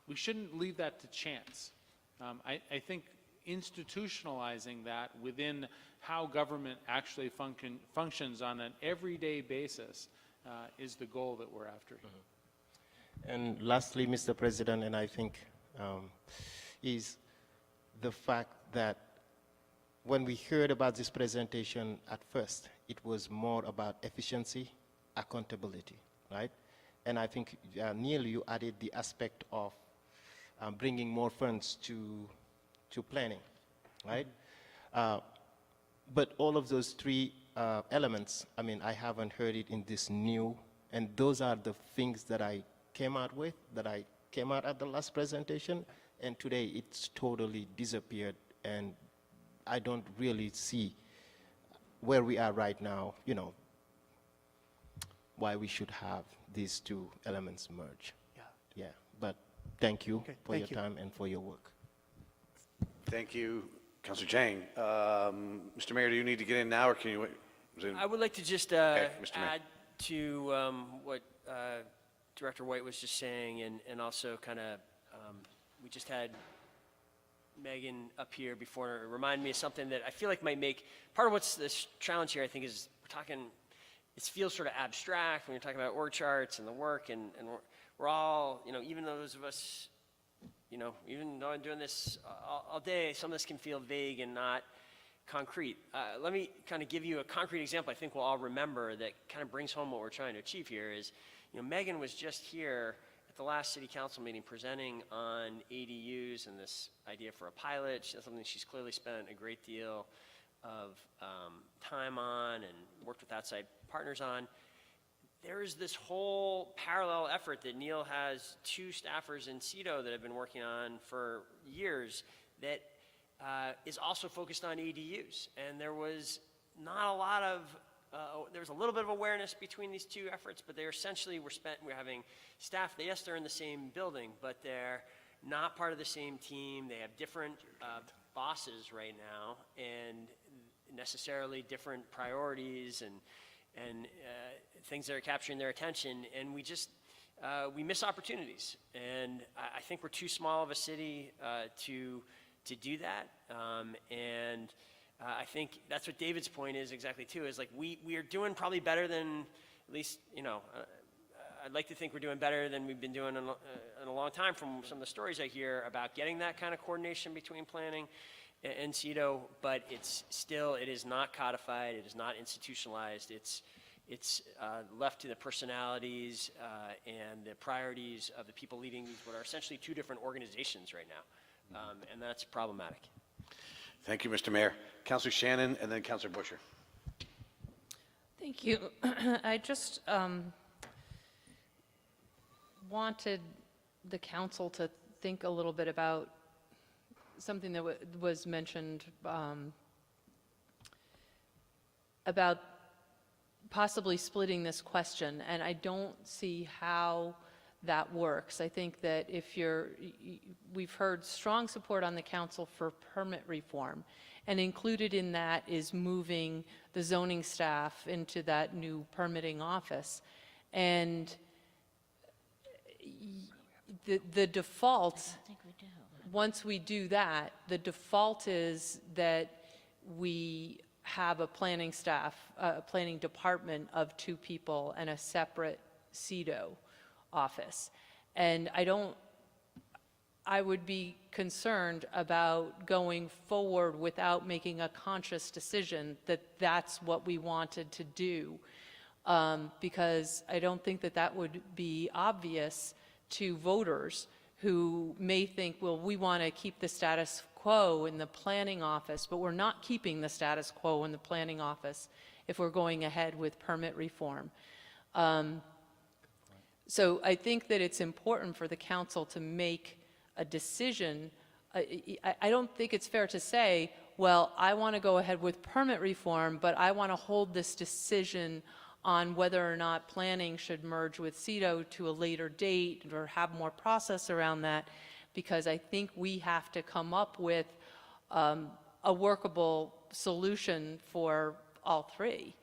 We shouldn't leave that to chance. I think institutionalizing that within how government actually functions on an everyday basis is the goal that we're after. And lastly, Mr. President, and I think is the fact that when we heard about this presentation at first, it was more about efficiency, accountability, right? And I think, Neil, you added the aspect of bringing more funds to planning, right? But all of those three elements, I mean, I haven't heard it in this new, and those are the things that I came out with, that I came out at the last presentation, and today it's totally disappeared, and I don't really see where we are right now, you know, why we should have these two elements merge. Yeah, yeah, but thank you Okay, for your thank you. time and for your work. Thank you, Councilor Chang. Mr. Mayor, do you need to get in now, or can you wait? Is it- I would like to just Mr. Mayor. add to what Director White was just saying, and also kind of, we just had Megan up here before, remind me of something that I feel like might make, part of what's this challenge here, I think, is we're talking, it feels sort of abstract when you're talking about org charts and the work, and we're all, even those of us, even though I'm doing this all day, some of this can feel vague and not concrete. Let me kind of give you a concrete example I think we'll all remember that kind of brings home what we're trying to achieve here is, Megan was just here at the last city council meeting presenting on ADUs and this idea for a pilot. That's something she's clearly spent a great deal of time on and worked with outside partners on. There is this whole parallel effort that Neil has 2 staffers in CEDO that have been working on for years that is also focused on ADUs. And there was not a lot of, there was a little bit of awareness between these 2 efforts, but they essentially we're having staff, yes, they're in the same building, but they're not part of the same team. They have different bosses right now and necessarily different priorities and things that are capturing their attention. And we just, we miss opportunities. And I think we're too small of a city to do that. I think that's what David's point is exactly too, is like we are doing probably better than, at least, I'd like to think we're doing better than we've been doing in a long time from some of the stories I hear about getting that kind of coordination between planning and CEDO, but it's still, it is not codified, it is not institutionalized, it's left to the personalities and the priorities of the people leading these, what are essentially 2 different organizations right now, and that's problematic. Thank you, Mr. Mayor. Councilor Shannon, and then Councilor Busher. Thank you. I just wanted the council to think a little bit about something that was mentioned about possibly splitting this question, and I don't see how that works. I think that if we've heard strong support on the council for permit reform, and included in that is moving the zoning staff into that new permitting office. And the default, once we do that, the default is that we have a planning staff, a planning department of 2 people and a separate CEDO office. And I would be concerned about going forward without making a conscious decision that that's what we wanted to do, because I don't think that that would be obvious to voters who may think, well, we want to keep the status quo in the planning office, but we're not keeping the status quo in the planning office if we're going ahead with permit reform. So I think that it's important for the council to make a decision. I don't think it's fair to say, well, I want to go ahead with permit reform, but I want to hold this decision on whether or not planning should merge with CEDO to a later date or have more process around that, because I think we have to come up with a workable solution for all 3.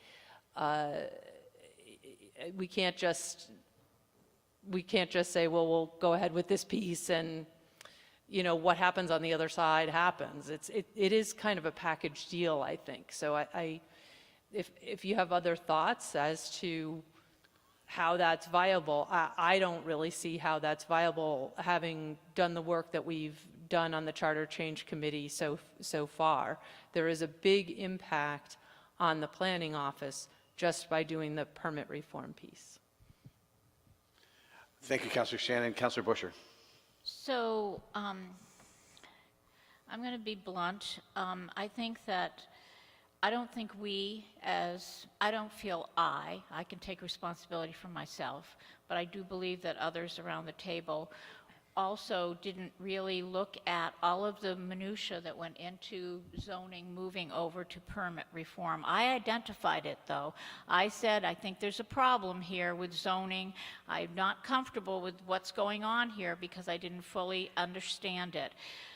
We can't just say, well, we'll go ahead with this piece and, what happens on the other side happens. It is kind of a package deal, I think. So if you have other thoughts as to how that's viable, I don't really see how that's viable, having done the work that we've done on the Charter Change Committee so far. There is a big impact on the planning office just by doing the permit reform piece. Thank you, Councilor Shannon. Councilor Busher. So I'm going to be blunt. I think that I don't think I don't feel I can take responsibility for myself, but I do believe that others around the table also didn't really look at all of the minutia that went into zoning moving over to permit reform. I identified it, though. I said, I think there's a problem here with zoning. I'm not comfortable with what's going on here because I didn't fully understand it.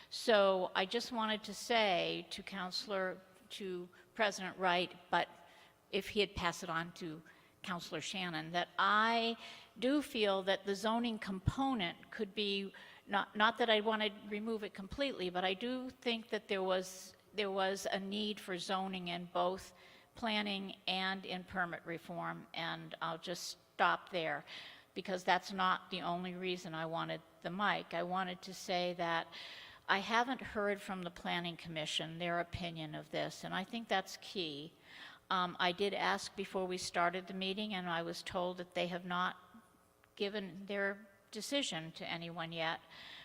So I just wanted to say to President Wright, but if he'd pass it on to Councilor Shannon, that I do feel that the zoning component could be, not that I want to remove it completely, but I do think that there was a need for zoning in both planning and in permit reform, and I'll just stop there because that's not the only reason I wanted the mic. I wanted to say that I haven't heard from the Planning Commission their opinion of this, and I think that's key. I did ask before we started the meeting, and I was told that they have not given their decision to anyone yet,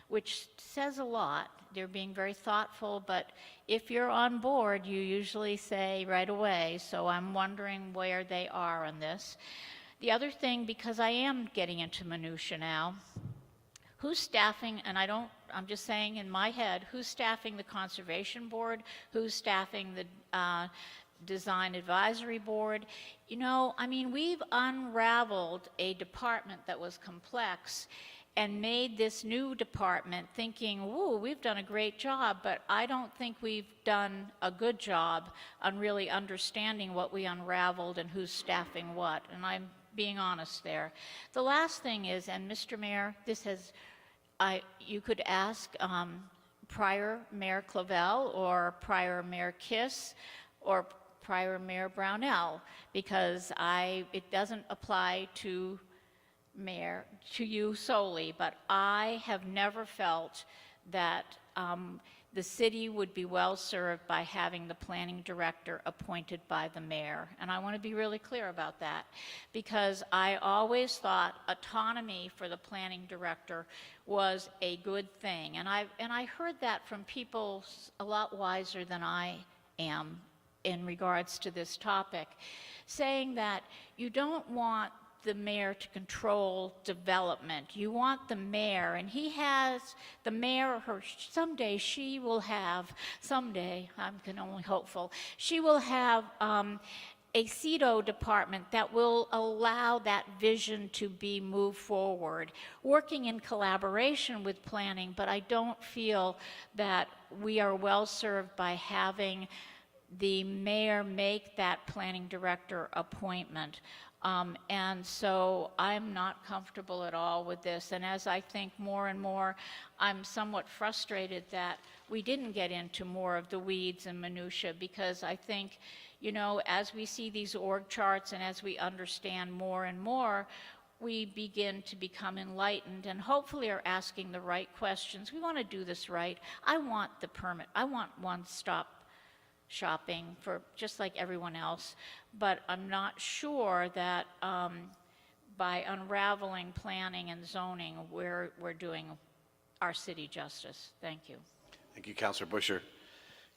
which says a lot. They're being very thoughtful, but if you're on board, you usually say right away, so I'm wondering where they are on this. The other thing, because I am getting into minutia now, who's staffing, and I'm just saying in my head, who's staffing the Conservation Board, who's staffing the Design Advisory Board? You know, I mean, we've unraveled a department that was complex and made this new department thinking, ooh, we've done a great job, but I don't think we've done a good job on really understanding what we unraveled and who's staffing what, and I'm being honest there. The last thing is, and Mr. Mayor, you could ask prior Mayor Clavel or prior Mayor Kiss or prior Mayor Brownell, because it doesn't apply to you solely, but I have never felt that the city would be well served by having the planning director appointed by the mayor. And I want to be really clear about that, because I always thought autonomy for the planning director was a good thing. And I heard that from people a lot wiser than I am in regards to this topic, saying that you don't want the mayor to control development. You want the mayor, and the mayor, someday I'm only hopeful, she will have a CEDO department that will allow that vision to be moved forward, working in collaboration with planning, but I don't feel that we are well served by having the mayor make that planning director appointment. And so I'm not comfortable at all with this. And as I think more and more, I'm somewhat frustrated that we didn't get into more of the weeds and minutia, because I think, you know, as we see these org charts and as we understand more and more, we begin to become enlightened and hopefully are asking the right questions. We want to do this right. I want the permit. I want one-stop shopping for just like everyone else, but I'm not sure that by unraveling planning and zoning, we're doing our city justice. Thank you. Thank you, Councilor Busher.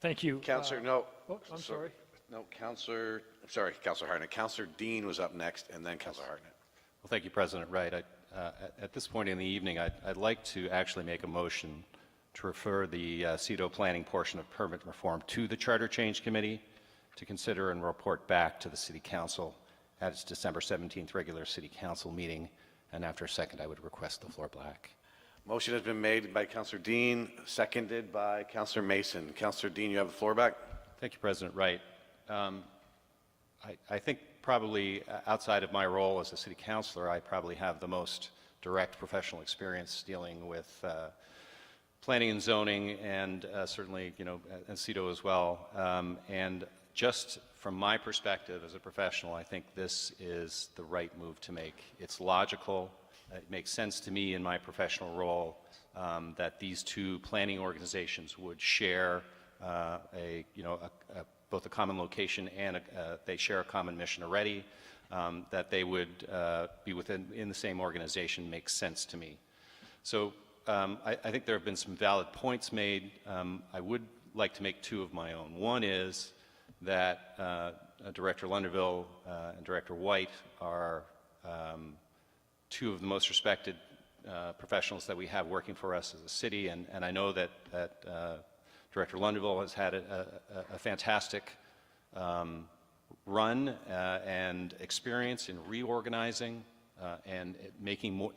Thank you. Councilor, I'm sorry. No, Councilor Hartnett. Councilor Dean was up next, and then Councilor Hartnett. Well, thank you, President Wright. At this point in the evening, I'd like to actually make a motion to refer the CEDO planning portion of permit reform to the Charter Change Committee to consider and report back to the City Council at its December 17th regular City Council meeting. And after a second, I would request the floor black. Motion has been made by Councilor Dean, seconded by Councilor Mason. Councilor Dean, you have the floor back. Thank you, President Wright. I think probably outside of my role as a City Councilor, I probably have the most direct professional experience dealing with planning and zoning, and certainly, you know, and CEDO as well. And just from my perspective as a professional, I think this is the right move to make. It's logical. It makes sense to me in my professional role that these two planning organizations would share both a common location and they share a common mission already. That they would be in the same organization makes sense to me. So I think there have been some valid points made. I would like to make two of my own. One is that Director Lunderville and Director White are two of the most respected professionals that we have working for us as a city, and I know that Director Lunderville has had a fantastic run and experience in reorganizing and making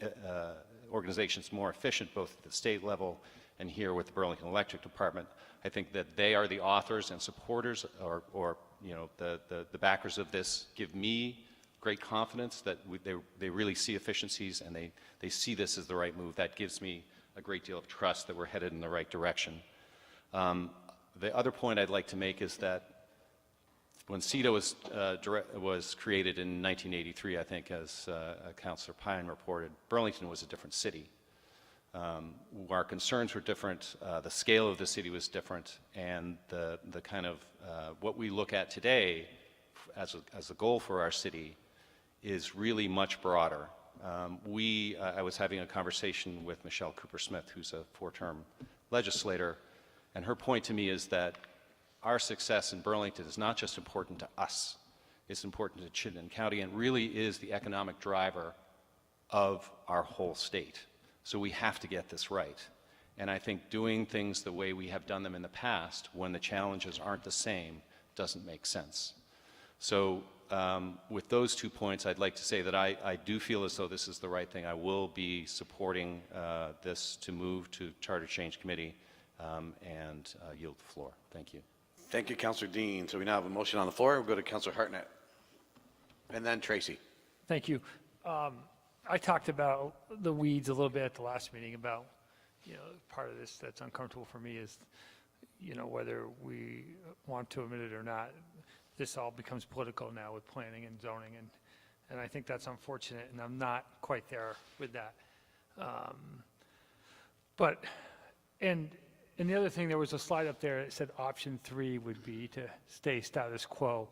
organizations more efficient, both at the state level and here with the Burlington Electric Department. I think that they are the authors and supporters, or you know, the backers of this give me great confidence that they really see efficiencies and they see this as the right move. That gives me a great deal of trust that we're headed in the right direction. The other point I'd like to make is that when CEDO was created in 1983, I think, as Councilor Pine reported, Burlington was a different city. Our concerns were different, the scale of the city was different, and the kind of what we look at today as a goal for our city is really much broader. I was having a conversation with Michelle Cooper-Smith, who's a 4-term legislator, and her point to me is that our success in Burlington is not just important to us, it's important to Chittenden County, and really is the economic driver of our whole state. So we have to get this right. And I think doing things the way we have done them in the past, when the challenges aren't the same, doesn't make sense. So with those 2 points, I'd like to say that I do feel as though this is the right thing. I will be supporting this to move to Charter Change Committee and yield the floor. Thank you. Thank you, Councilor Dean. So we now have a motion on the floor. We'll go to Councilor Hartnett. And then Tracy. Thank you. I talked about the weeds a little bit at the last meeting about, you know, part of this that's uncomfortable for me is, you know, whether we want to admit it or not, this all becomes political now with planning and zoning, and I think that's unfortunate, and I'm not quite there with that. And the other thing, there was a slide up there that said option 3 would be to stay status quo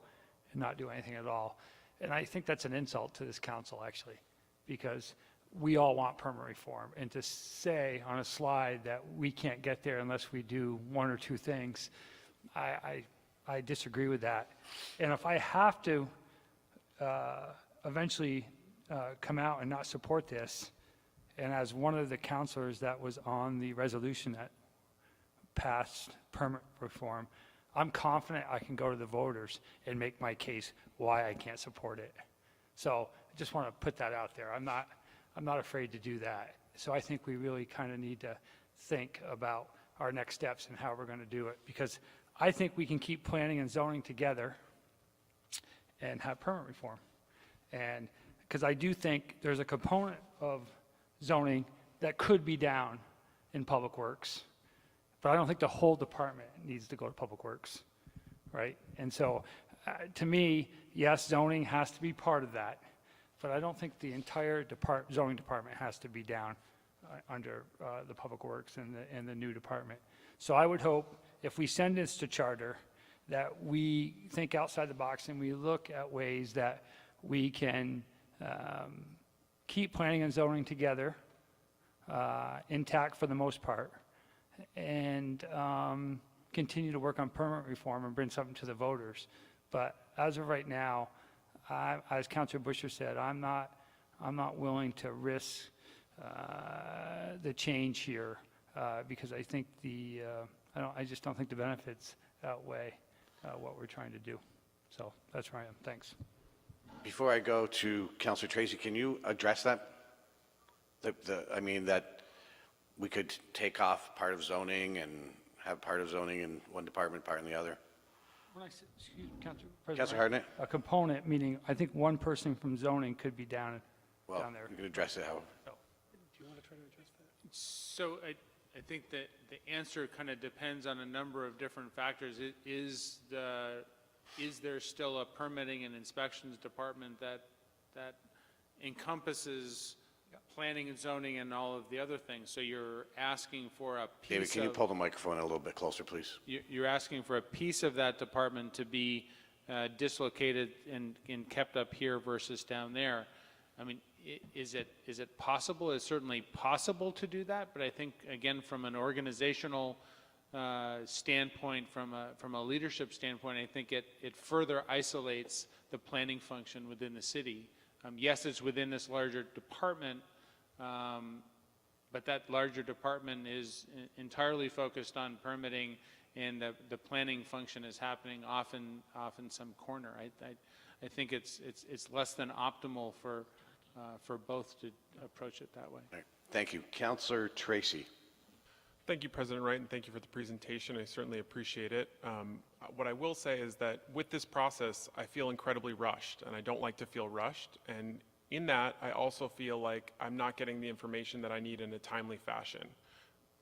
and not do anything at all. And I think that's an insult to this council, actually, because we all want permanent reform. And to say on a slide that we can't get there unless we do 1 or 2 things, I disagree with that. And if I have to eventually come out and not support this, and as one of the councilors that was on the resolution that passed permanent reform, I'm confident I can go to the voters and make my case why I can't support it. So I just want to put that out there. I'm not afraid to do that. So I think we really kind of need to think about our next steps and how we're going to do it, because I think we can keep planning and zoning together and have permanent reform. And because I do think there's a component of zoning that could be down in Public Works, but I don't think the whole department needs to go to Public Works, right? And so to me, yes, zoning has to be part of that, but I don't think the entire zoning department has to be down under the Public Works and the new department. So I would hope if we send this to Charter that we think outside the box and we look at ways that we can keep planning and zoning together, intact for the most part, and continue to work on permanent reform and bring something to the voters. But as of right now, as Councilor Busher said, I'm not willing to risk the change here because I think I just don't think the benefits outweigh what we're trying to do. So that's where I am. Thanks. Before I go to Councilor Tracy, can you address that? I mean, that we could take off part of zoning and have part of zoning in one department, part in the other? When I said, excuse me, Councilor Councilor Hartnett? A component, meaning I think one person from zoning could be down there. You can address it however. Do you want to try to address that? So I think that the answer kind of depends on a number of different factors. Is there still a permitting and inspections department that encompasses planning and zoning and all of the other things? So you're asking for a piece David, can you pull the microphone a little bit closer, please? You're asking for a piece of that department to be dislocated and kept up here versus down there. I mean, is it possible? It's certainly possible to do that, but I think, again, from an organizational standpoint, from a leadership standpoint, I think it further isolates the planning function within the city. Yes, it's within this larger department, But that larger department is entirely focused on permitting, and the planning function is happening off in some corner. I think it's less than optimal for both to approach it that way. Thank you. Councillor Tracy. Thank you, President Wright, and thank you for the presentation. I certainly appreciate it. What I will say is that with this process, I feel incredibly rushed, and I don't like to feel rushed. And in that, I also feel like I'm not getting the information that I need in a timely fashion.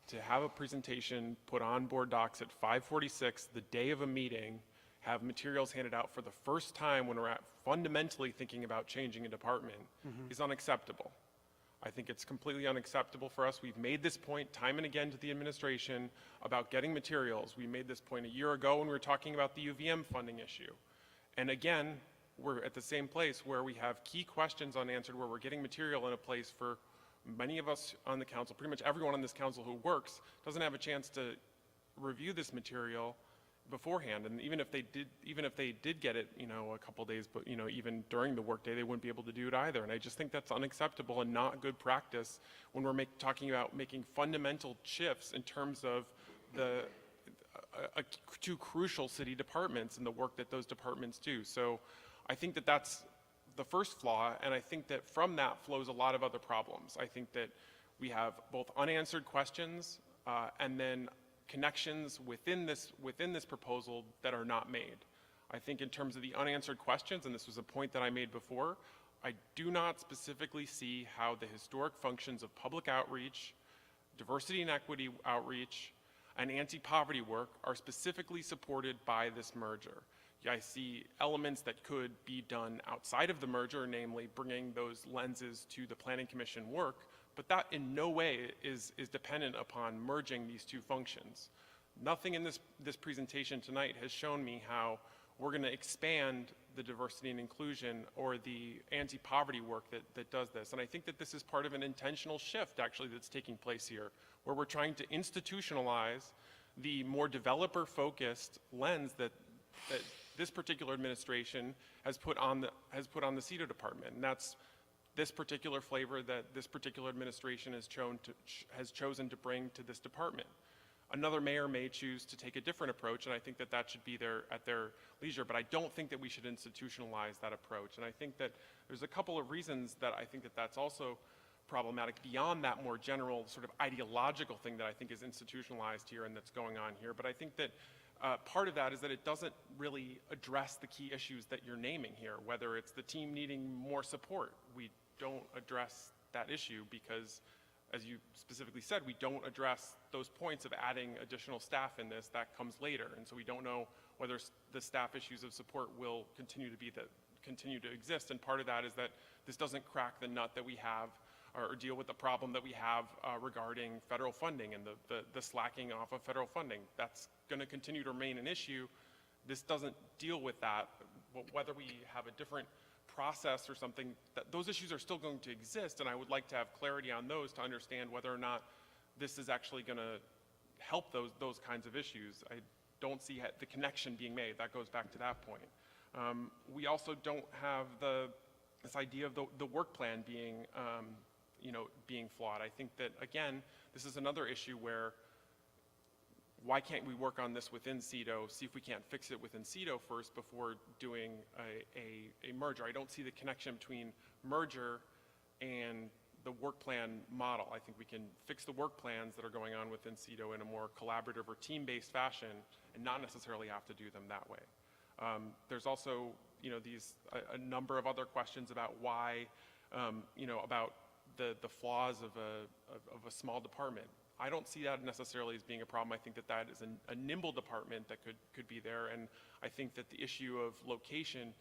To have a presentation put on board docs at 5:46, the day of a meeting, have materials handed out for the first time when we're fundamentally thinking about changing a department is unacceptable. I think it's completely unacceptable for us. We've made this point time and again to the administration about getting materials. We made this point a year ago when we were talking about the UVM funding issue. And again, we're at the same place where we have key questions unanswered, where we're getting material in a place for many of us on the council, pretty much everyone on this council who works, doesn't have a chance to review this material beforehand. And even if they did get it, a couple days, but even during the workday, they wouldn't be able to do it either. And I just think that's unacceptable and not good practice when we're talking about making fundamental shifts in terms of the two crucial city departments and the work that those departments do. So I think that that's the first flaw, and I think that from that flows a lot of other problems. I think that we have both unanswered questions and then connections within this proposal that are not made. I think in terms of the unanswered questions, and this was a point that I made before, I do not specifically see how the historic functions of public outreach, diversity and equity outreach, and anti-poverty work are specifically supported by this merger. I see elements that could be done outside of the merger, namely bringing those lenses to the Planning Commission work, but that in no way is dependent upon merging these two functions. Nothing in this presentation tonight has shown me how we're going to expand the diversity and inclusion or the anti-poverty work that does this. And I think that this is part of an intentional shift, actually, that's taking place here, where we're trying to institutionalize the more developer-focused lens that this particular administration has put on the CEDO department. And that's this particular flavor that this particular administration has chosen to bring to this department. Another mayor may choose to take a different approach, and I think that should be at their leisure, but I don't think that we should institutionalize that approach. And I think that there's a couple of reasons that I think that that's also problematic beyond that more general sort of ideological thing that I think is institutionalized here and that's going on here. But I think that part of that is that it doesn't really address the key issues that you're naming here, whether it's the team needing more support. We don't address that issue because, as you specifically said, we don't address those points of adding additional staff in this. That comes later, and so we don't know whether the staff issues of support will continue to exist. And part of that is that this doesn't crack the nut that we have or deal with the problem that we have regarding federal funding and the slacking off of federal funding. That's going to continue to remain an issue. This doesn't deal with that. Whether we have a different process or something, those issues are still going to exist, and I would like to have clarity on those to understand whether or not this is actually going to help those kinds of issues. I don't see the connection being made. That goes back to that point. We also don't have this idea of the work plan being being flawed. I think that, again, this is another issue where why can't we work on this within CEDO, see if we can't fix it within CEDO first before doing a merger. I don't see the connection between merger and the work plan model. I think we can fix the work plans that are going on within CEDO in a more collaborative or team-based fashion and not necessarily have to do them that way. There's also, a number of other questions about why, about the flaws of a small department. I don't see that necessarily as being a problem. I think that is a nimble department that could be there, and I think that the issue of location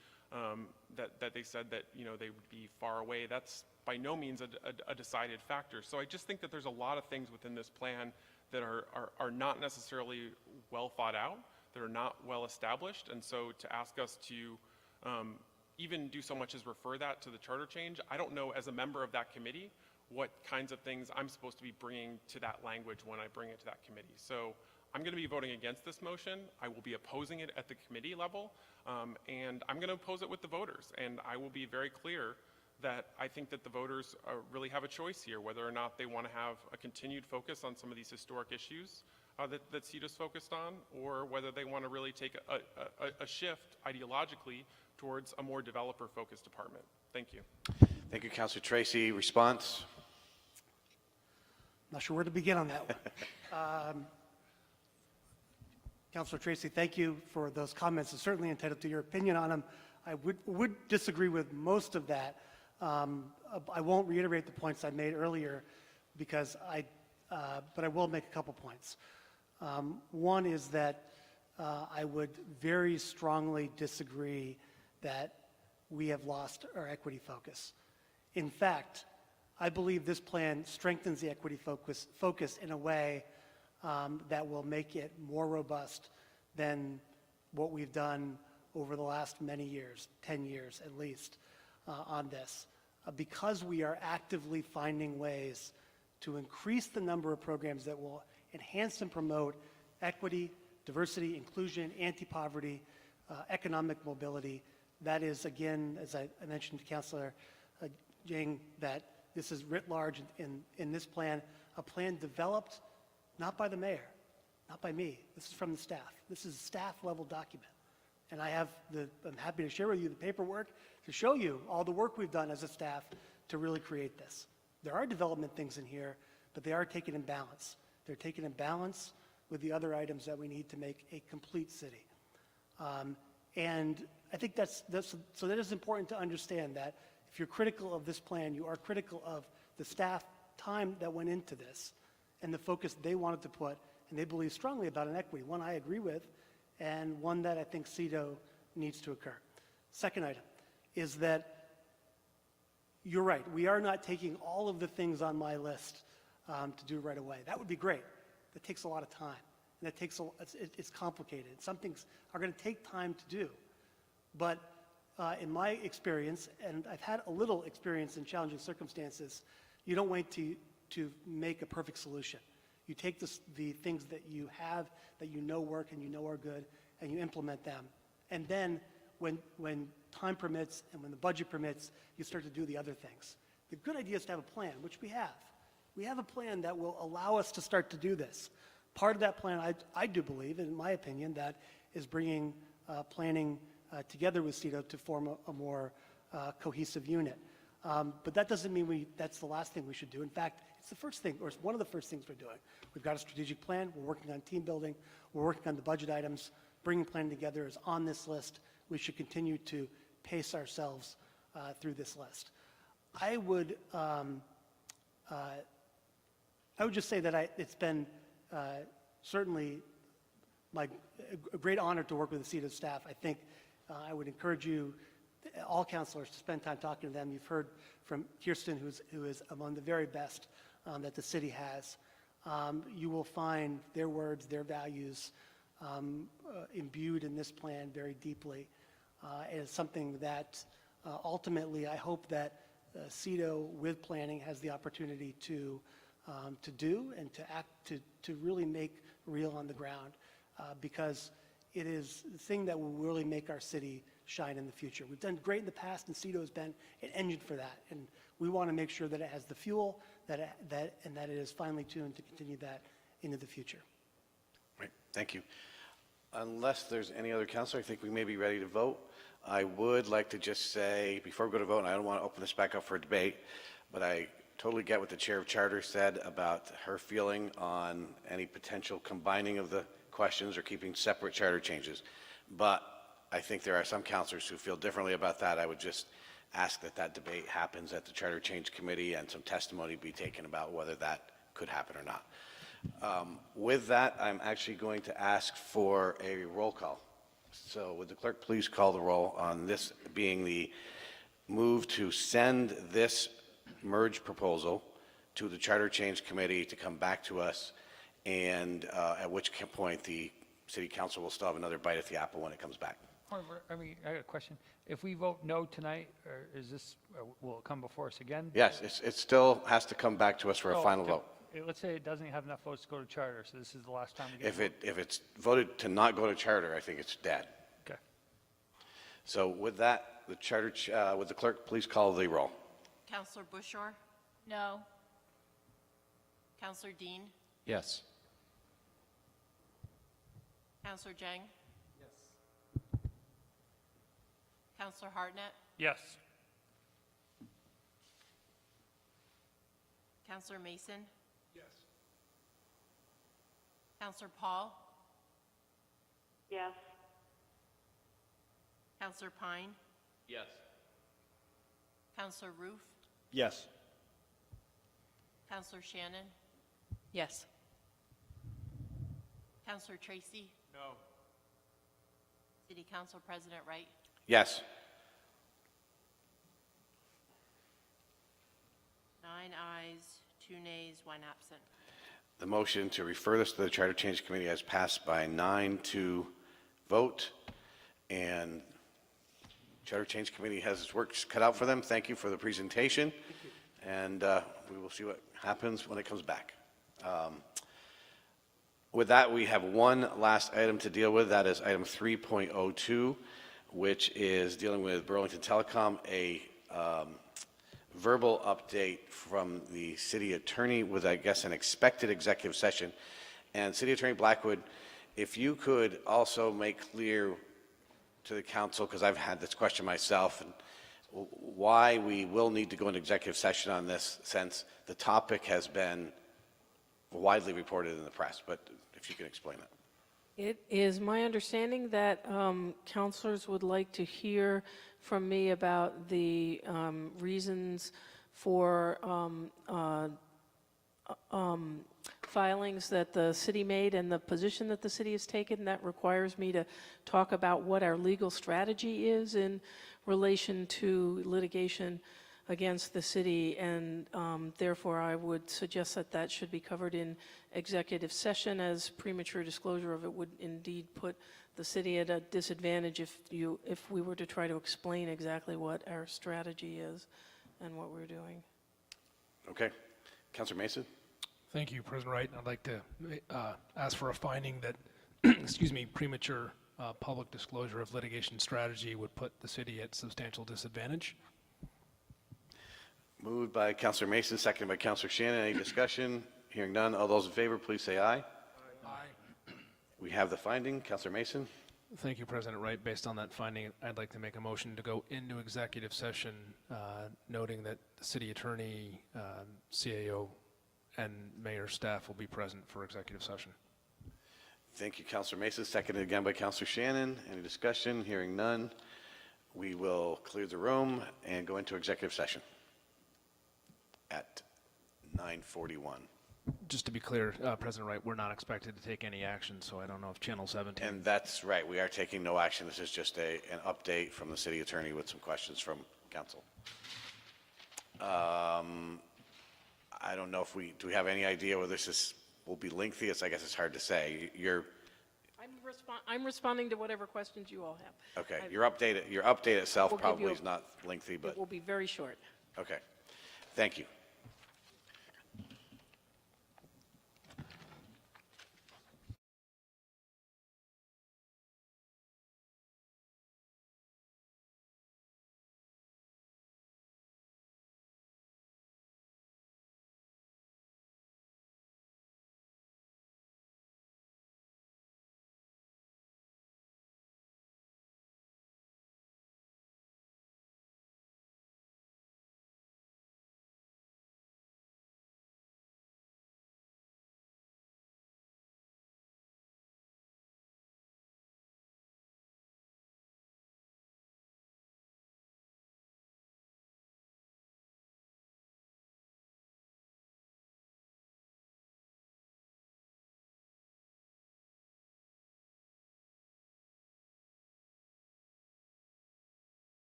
that they said that they would be far away, that's by no means a decided factor. So I just think that there's a lot of things within this plan that are not necessarily well thought out, that are not well established, and so to ask us to even do so much as refer that to the charter change, I don't know as a member of that committee what kinds of things I'm supposed to be bringing to that language when I bring it to that committee. So I'm going to be voting against this motion. I will be opposing it at the committee level, and I'm going to oppose it with the voters. And I will be very clear that I think that the voters really have a choice here, whether or not they want to have a continued focus on some of these historic issues that CEDO's focused on, or whether they want to really take a shift ideologically towards a more developer-focused department. Thank you. Thank you, Councilor Tracy. Response? Not sure where to begin on that one. Councilor Tracy, thank you for those comments. I'm certainly entitled to your opinion on them. I would disagree with most of that. I won't reiterate the points I made earlier because but I will make a couple points. One is that I would very strongly disagree that we have lost our equity focus. In fact, I believe this plan strengthens the equity focus in a way that will make it more robust than what we've done over the last many years, 10 years at least, on this. Because we are actively finding ways to increase the number of programs that will enhance and promote equity, diversity, inclusion, anti-poverty, economic mobility. That is, again, as I mentioned to Councilor Jing, that this is writ large in this plan, a plan developed not by the mayor, not by me. This is from the staff. This is a staff-level document. And I'm happy to share with you the paperwork to show you all the work we've done as a staff to really create this. There are development things in here, but they are taken in balance. They're taken in balance with the other items that we need to make a complete city. And I think so that is important to understand that if you're critical of this plan, you are critical of the staff time that went into this and the focus they wanted to put, and they believe strongly about an equity, one I agree with, and one that I think CEDO needs to occur. Second item is that you're right. We are not taking all of the things on my list to do right away. That would be great. That takes a lot of time, and it's complicated. Some things are going to take time to do. But in my experience, and I've had a little experience in challenging circumstances, you don't wait to make a perfect solution. You take the things that you have, that you know work and you know are good, and you implement them. And then when time permits and when the budget permits, you start to do the other things. The good idea is to have a plan, which we have. We have a plan that will allow us to start to do this. Part of that plan, I do believe, in my opinion, that is bringing planning together with CEDO to form a more cohesive unit. But that doesn't mean that's the last thing we should do. In fact, it's the first thing, or it's one of the first things we're doing. We've got a strategic plan. We're working on team building. We're working on the budget items. Bringing planning together is on this list. We should continue to pace ourselves through this list. I would just say that it's been certainly a great honor to work with the CEDO staff. I think I would encourage you, all councilors, to spend time talking to them. You've heard from Kirsten, who is among the very best that the city has. You will find their words, their values imbued in this plan very deeply. And it's something that ultimately I hope that CEDO with planning has the opportunity to do and to act, to really make real on the ground, because it is the thing that will really make our city shine in the future. We've done great in the past, and CEDO has been an engine for that. And we want to make sure that it has the fuel, and that it is finely tuned to continue that into the future. Right. Thank you. Unless there's any other councilor, I think we may be ready to vote. I would like to just say, before we go to vote, and I don't want to open this back up for a debate, but I totally get what the chair of charter said about her feeling on any potential combining of the questions or keeping separate charter changes. But I think there are some councilors who feel differently about that. I would just ask that debate happens at the Charter Change Committee and some testimony be taken about whether that could happen or not. With that, I'm actually going to ask for a roll call. So would the clerk please call the roll on this being the move to send this merge proposal to the Charter Change Committee to come back to us, and at which point the City Council will still have another bite at the apple when it comes back. I got a question. If we vote no tonight, will it come before us again? Yes, it still has to come back to us for a final vote. Let's say it doesn't have enough votes to go to charter, so this is the last time we get If it's voted to not go to charter, I think it's dead. Okay. So with that, would the clerk please call the roll? Counselor Bushor? No. Counselor Dean? Yes. Counselor Jang? Counselor Hartnett? Yes. Counselor Mason? Yes. Counselor Paul? Yes. Counselor Pine? Yes. Counselor Roof? Yes. Counselor Shannon? Yes. Counselor Tracy? No. City Council President Wright? Yes. 9 ayes, 2 nays, 1 absent. The motion to refer this to the Charter Change Committee has passed by 9-2 vote, and Charter Change Committee has its work cut out for them. Thank you for the presentation, and we will see what happens when it comes back. With that, we have one last item to deal with. That is item 3.02, which is dealing with Burlington Telecom, a verbal update from the city attorney with, I guess, an expected executive session. And City Attorney Blackwood, if you could also make clear to the council, because I've had this question myself, and why we will need to go into executive session on this, since the topic has been widely reported in the press, but if you can explain that. It is my understanding that counselors would like to hear from me about the reasons for filings that the city made and the position that the city has taken. That requires me to talk about what our legal strategy is in relation to litigation against the city, and therefore I would suggest that that should be covered in executive session, as premature disclosure of it would indeed put the city at a disadvantage if we were to try to explain exactly what our strategy is and what we're doing. Okay. Councilor Mason? Thank you, President Wright. I'd like to ask for a finding that, excuse me, premature public disclosure of litigation strategy would put the city at substantial disadvantage. Moved by Councilor Mason, seconded by Councilor Shannon. Any discussion? Hearing none. All those in favor, please say aye. Aye. We have the finding. Councilor Mason? Thank you, President Wright. Based on that finding, I'd like to make a motion to go into executive session, noting that the city attorney, CAO, and mayor staff will be present for executive session. Thank you, Councilor Mason. Seconded again by Councilor Shannon. Any discussion? Hearing none. We will clear the room and go into executive session at 9:41. Just to be clear, President Wright, we're not expected to take any action, so I don't know if Channel 17... And that's right. We are taking no action. This is just an update from the city attorney with some questions from council. I don't know if do we have any idea whether this will be lengthy? I guess it's hard to say. I'm responding to whatever questions you all have. Okay. Your update itself probably is not lengthy, but... It will be very short. Okay. Thank you.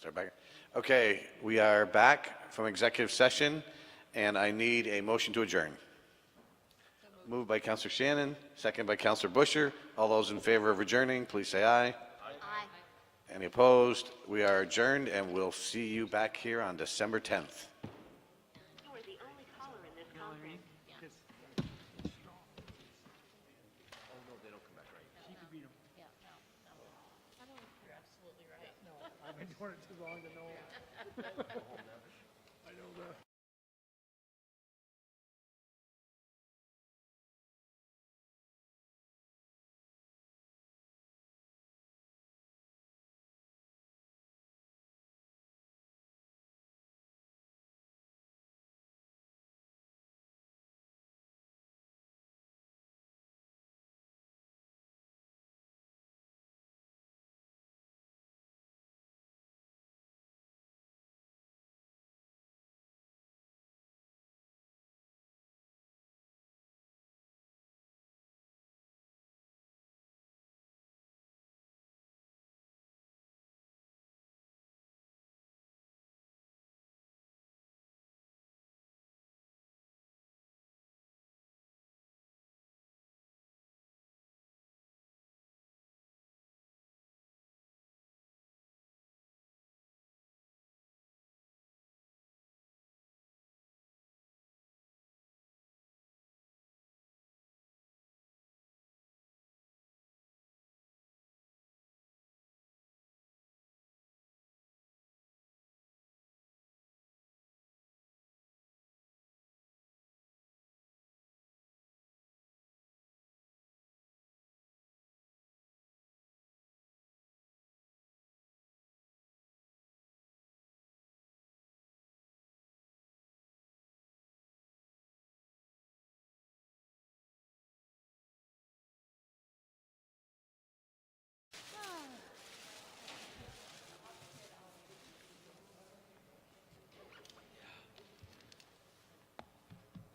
Start back. Okay, we are back from executive session, and I need a motion to adjourn. Moved by Councilor Shannon, second by Councilor Busher. All those in favor of adjourning, please say aye. Aye. Any opposed? We are adjourned, and we'll see you back here on December 10th. You are the only caller in this conference. I've been doing it too long to know. I know the.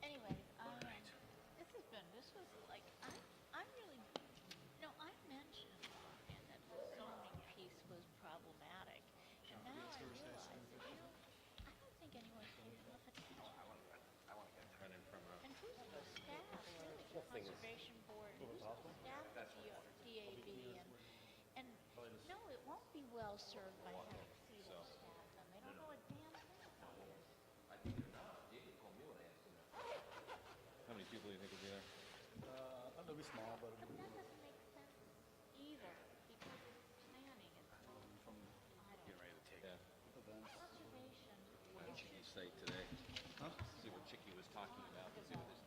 Anyway, this was like, I really, I mentioned and that the zoning piece was problematic. And now I realize that, I don't think anyone's paid enough attention. I want to get running from And who's the staff, really, the Conservation Board, who's the staff of DAB, and no, it won't be well served by having CEDO staff, and they don't know a damn thing about it. How many people do you think will be there? A little bit small, but that doesn't make sense either, because planning is, I don't Getting ready to take conservation. Chicky's site today. See what Chicky was talking about, see what the